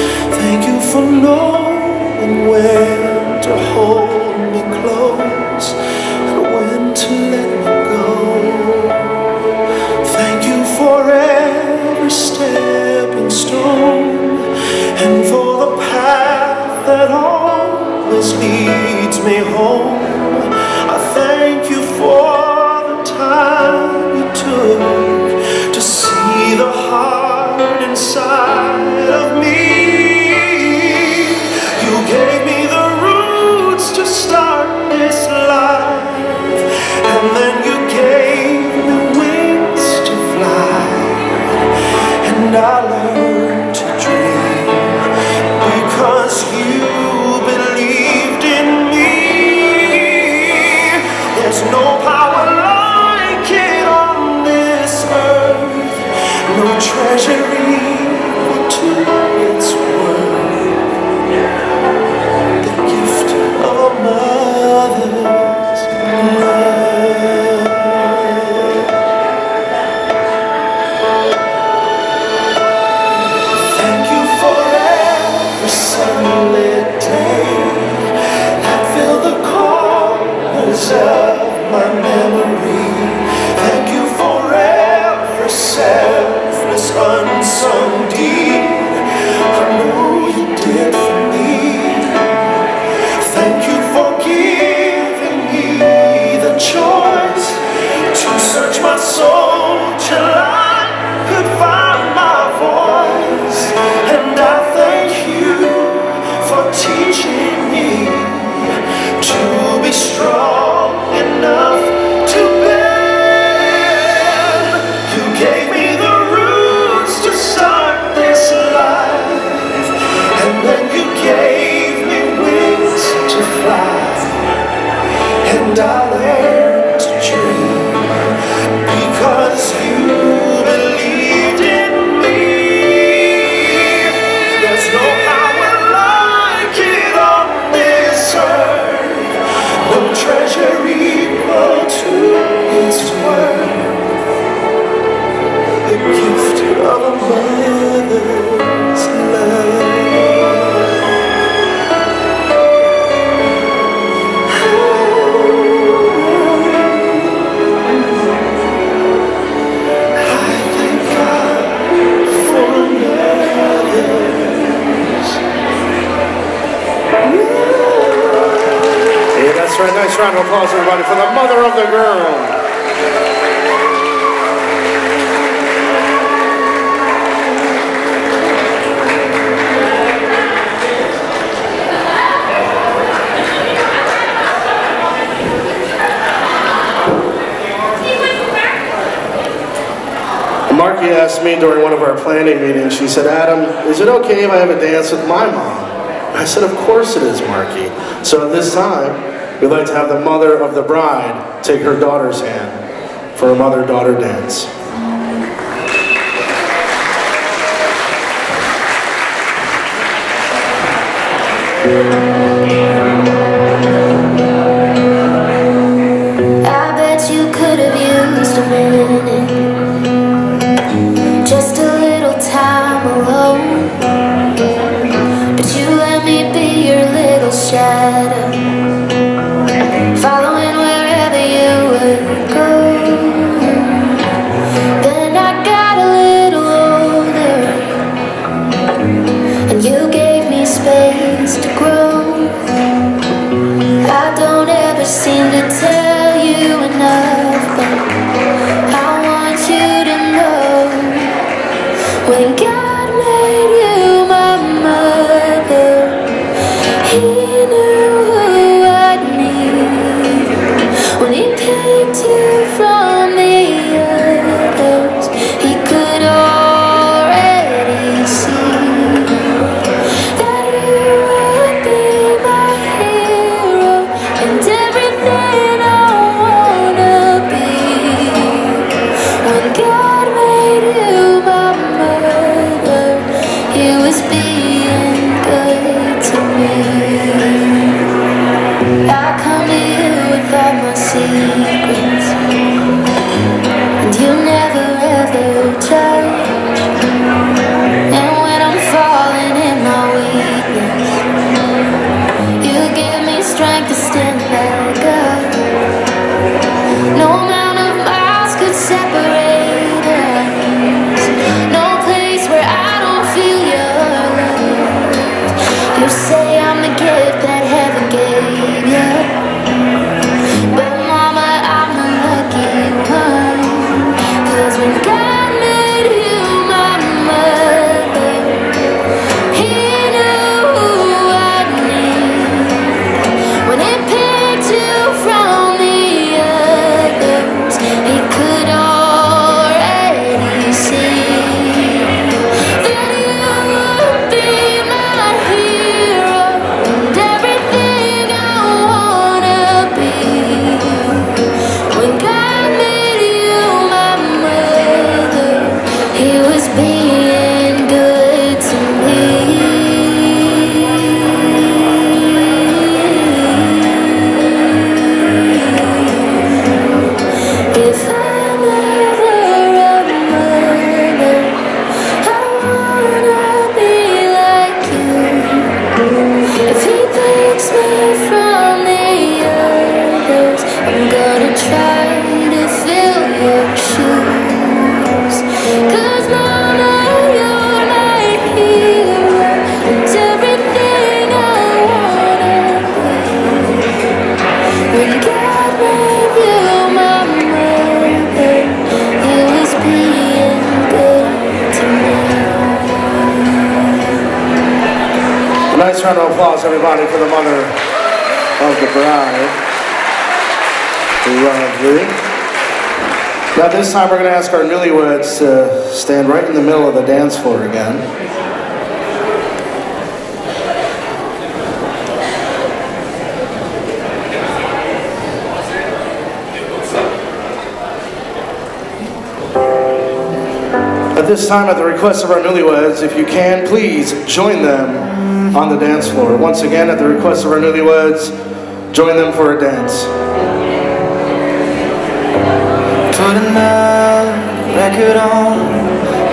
and I learned to dream because you believed in me. There's no power like it on this earth, no treasure equal to its worth. The gift of a mother's love. That's right. Nice round of applause, everybody, for the mother of the girl. Marky asked me during one of our planning meetings, she said, Adam, is it okay if I have a dance with my mom? I said, of course it is, Marky. So at this time, we'd like to have the mother of the bride take her daughter's hand for a mother-daughter dance. I bet you could have used a minute, just a little time alone, but you let me be your little shadow, following wherever you would go. Then I got a little older, and you gave me space to grow. I don't ever seem to tell you enough, but I want you to know, when God made you my mother, He knew who I'd need. When He picked you from the others, He could already see that you would be my hero and everything I wanna be. When God made you my mother, He was being good to me. I come to you with all my secrets, and you never ever judge. And when I'm falling in my weakness, you give me strength to stand back up. No amount of miles could separate us, no place where I don't feel your love. You say I'm the gift that heaven gave you, but mama, I'm the lucky one. 'Cause when God made you my mother, He knew who I'd need. When He picked you from the others, He could already see that you would be my hero and everything I wanna be. When God made you my mother, He was being good to me. If I'm ever a mother, I wanna be like you. If He picks me from the others, I'm gonna try to fill your shoes. 'Cause mama, you're my hero and everything I wanna be. When God made you my mother, He was being good to me. A nice round of applause, everybody, for the mother of the bride. Lovely. Now this time we're going to ask our newlyweds to stand right in the middle of the dance floor again. At this time, at the request of our newlyweds, if you can, please join them on the dance floor. Once again, at the request of our newlyweds, join them for a dance. Put another record on,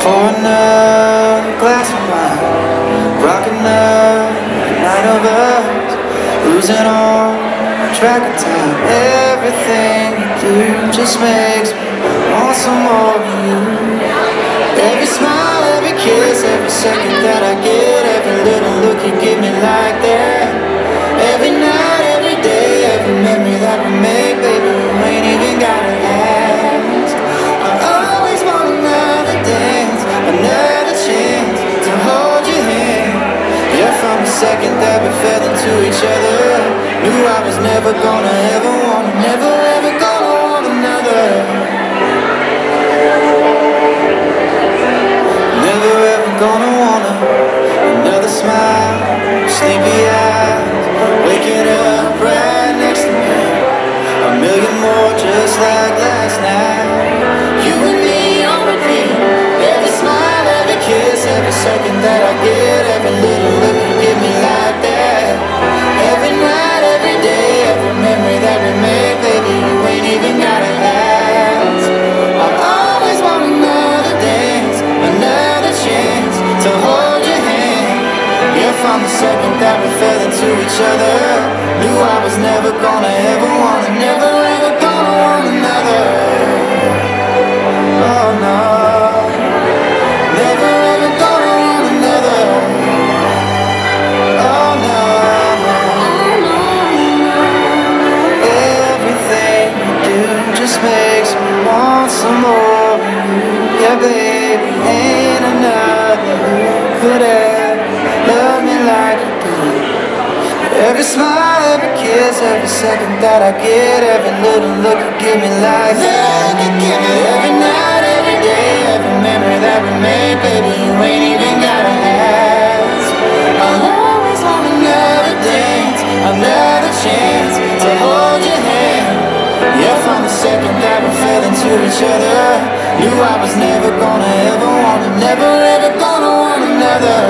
pour another glass of wine, rock another night of us, losing all track of time. Everything you do just makes me want some more of you. Every smile, every kiss, every second that I get, every little look you give me like that. Every night, every day, every memory that we make, baby, you ain't even gotta ask. I always want another dance, another chance to hold your hand. Yeah, from the second that we fell into each other, knew I was never gonna ever want, never ever gonna want another. Never ever gonna want another smile, sleepy eyes, waking up right next to me. A million more just like last night. You and me on repeat. Every smile, every kiss, every second that I get, every little look you give me like that. Every night, every day, every memory that we make, baby, you ain't even gotta ask. I always want another dance, another chance to hold your hand. Yeah, from the second that we fell into each other, knew I was never gonna ever want, never ever gonna want another. Oh no, never ever gonna want another. Oh no, everything you do just makes me want some more of you. Yeah, baby, ain't another who could ever love me like you do. Every smile, every kiss, every second that I get, every little look you give me like that. Every night, every day, every memory that we made, baby, you ain't even gotta ask. I'll always want another dance, another chance to hold your hand. Yeah, from the second that we fell into each other, knew I was never gonna ever want, never ever gonna want another.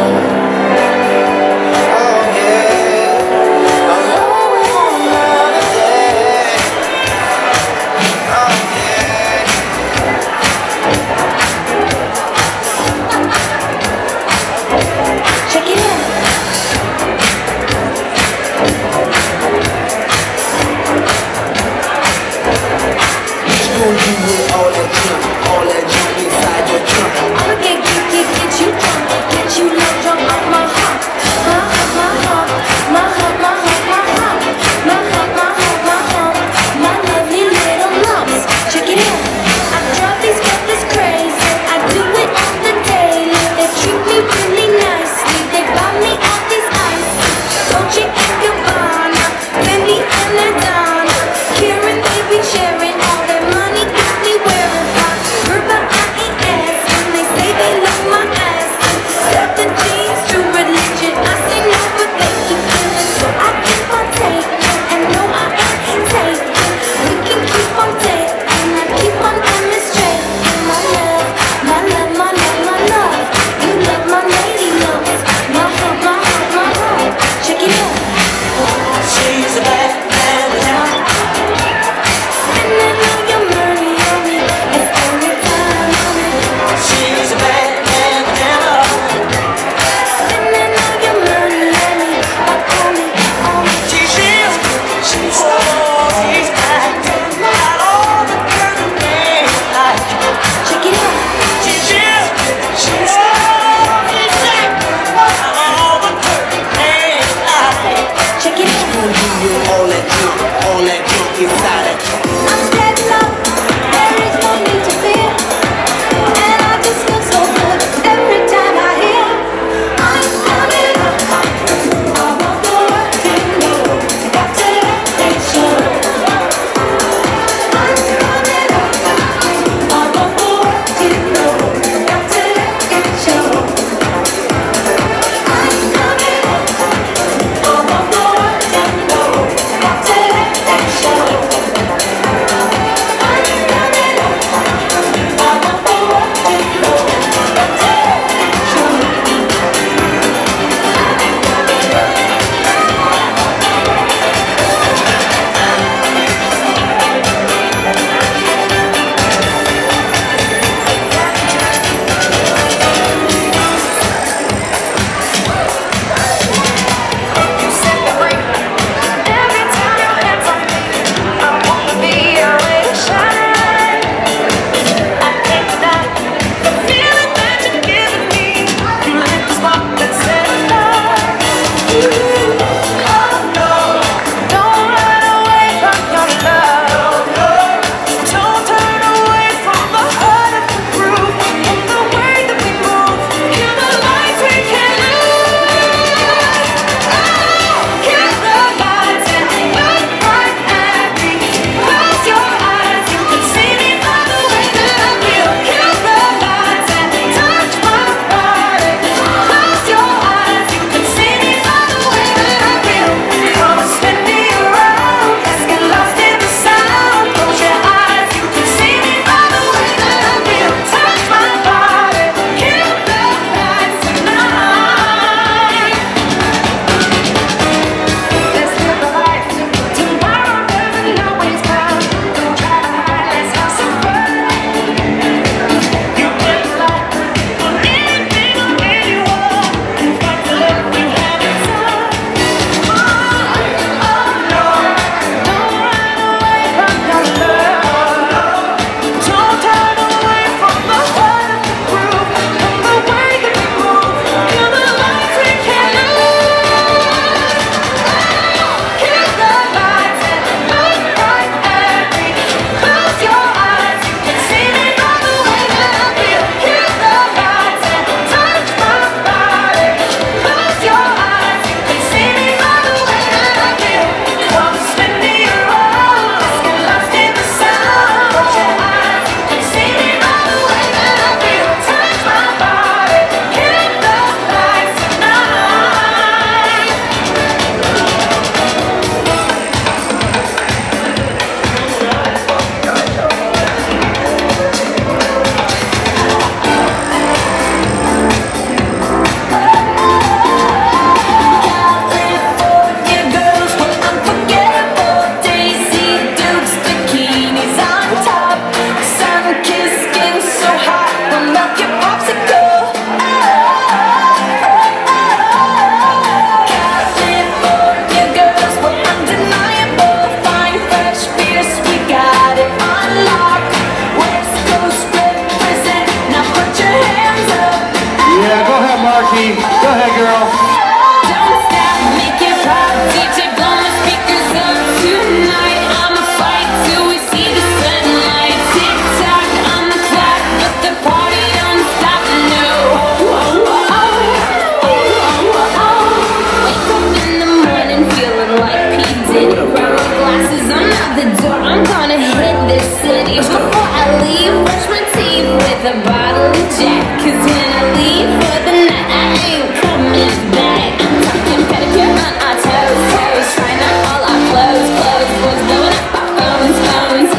'cause when I leave for the night, I ain't coming back. I'm talking pedicure on our toes, toes, trying on all our clothes, clothes, was blowing up our phones, phones.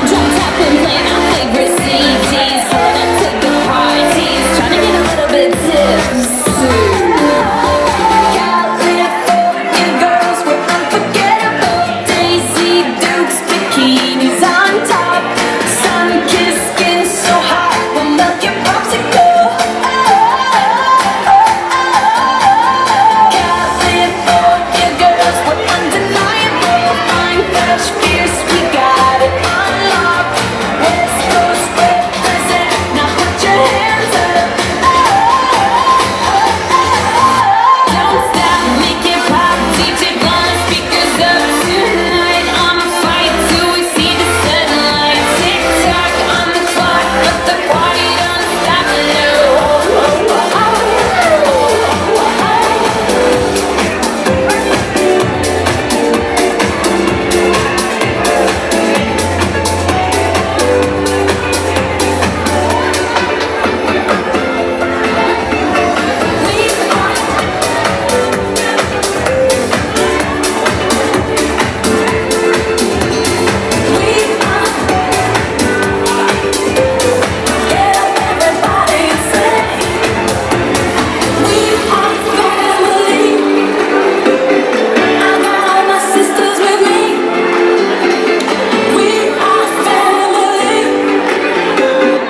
Drum tapping, playing our favorite CDs, pulling up to the parties, trying to get a little bit tipsy. California girls were unforgettable. Daisy Dukes, bikinis on top, sun-kissed skin so hot, we'll melt your popsicle. California girls were undeniable. Fine, fresh, fierce, we got it on lock. West Coast represent, now put your hands up. Don't stop, make it pop, DJ blind speakers up tonight. I'ma fight till we see the sunlight. Tick tock on the clock, but the party don't stop.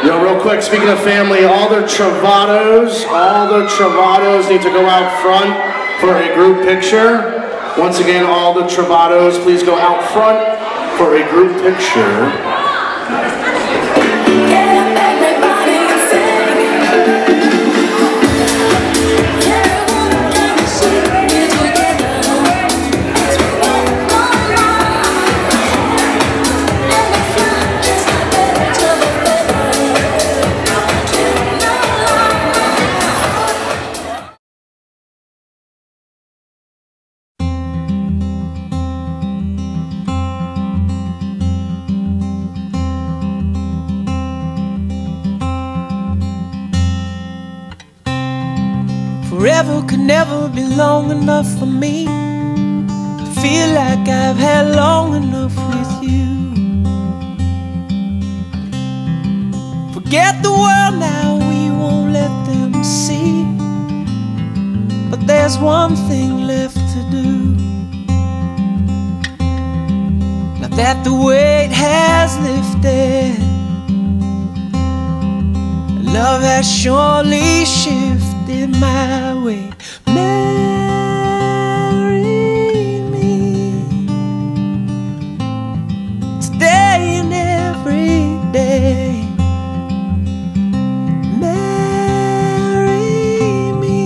Yo, real quick, speaking of family, all the Travados need to go out front for a group picture. Once again, all the Travados, please go out front for a group picture. Forever could never be long enough for me to feel like I've had long enough with you. Forget the world now, we won't let them see. But there's one thing left to do. Now that the weight has lifted, love has surely shifted my way. Marry me today and every day. Marry me.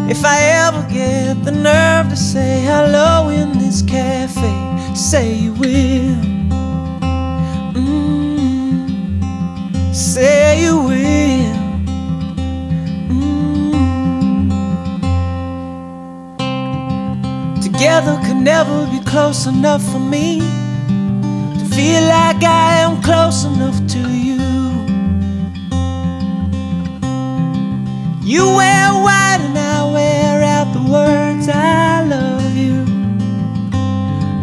If I ever get the nerve to say hello in this cafe, say you will. Say you will. Together could never be close enough for me to feel like I am close enough to you. You wear white and I wear out the words I love you,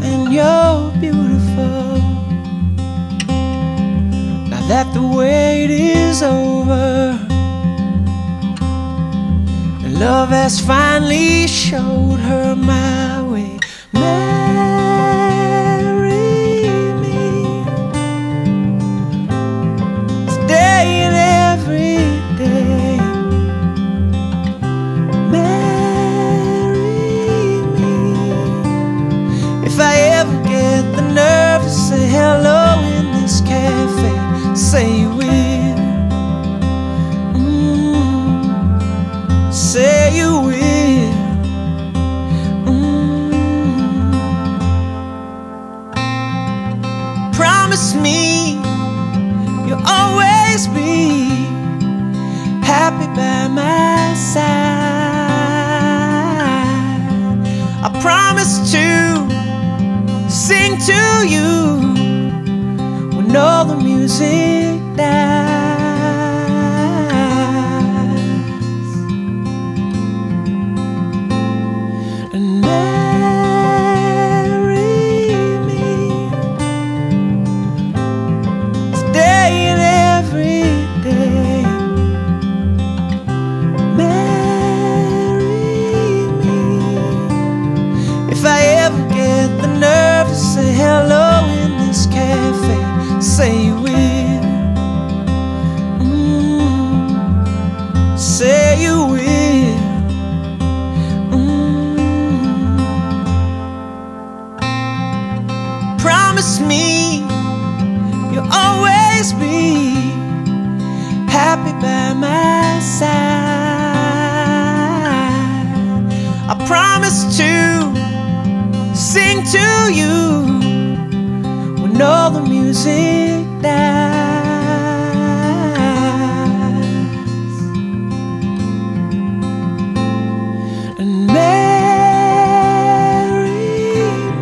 and you're beautiful. Now that the wait is over, and love has finally showed her my way. Marry me today and every day. Marry me. If I ever get the nerve to say hello in this cafe, say you will. Say you will. Promise me you'll always be happy by my side. I promise to sing to you when all the music dies. promise me you'll always be happy by my side. I promise to sing to you when all the music dies. And marry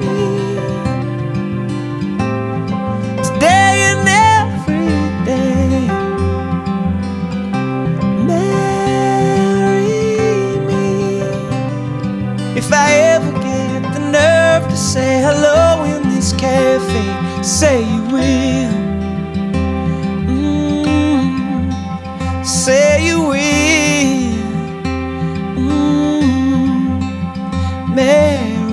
me today and every day. Marry me if I ever get the nerve to say hello in this cafe. Say you will. Say you will. Marry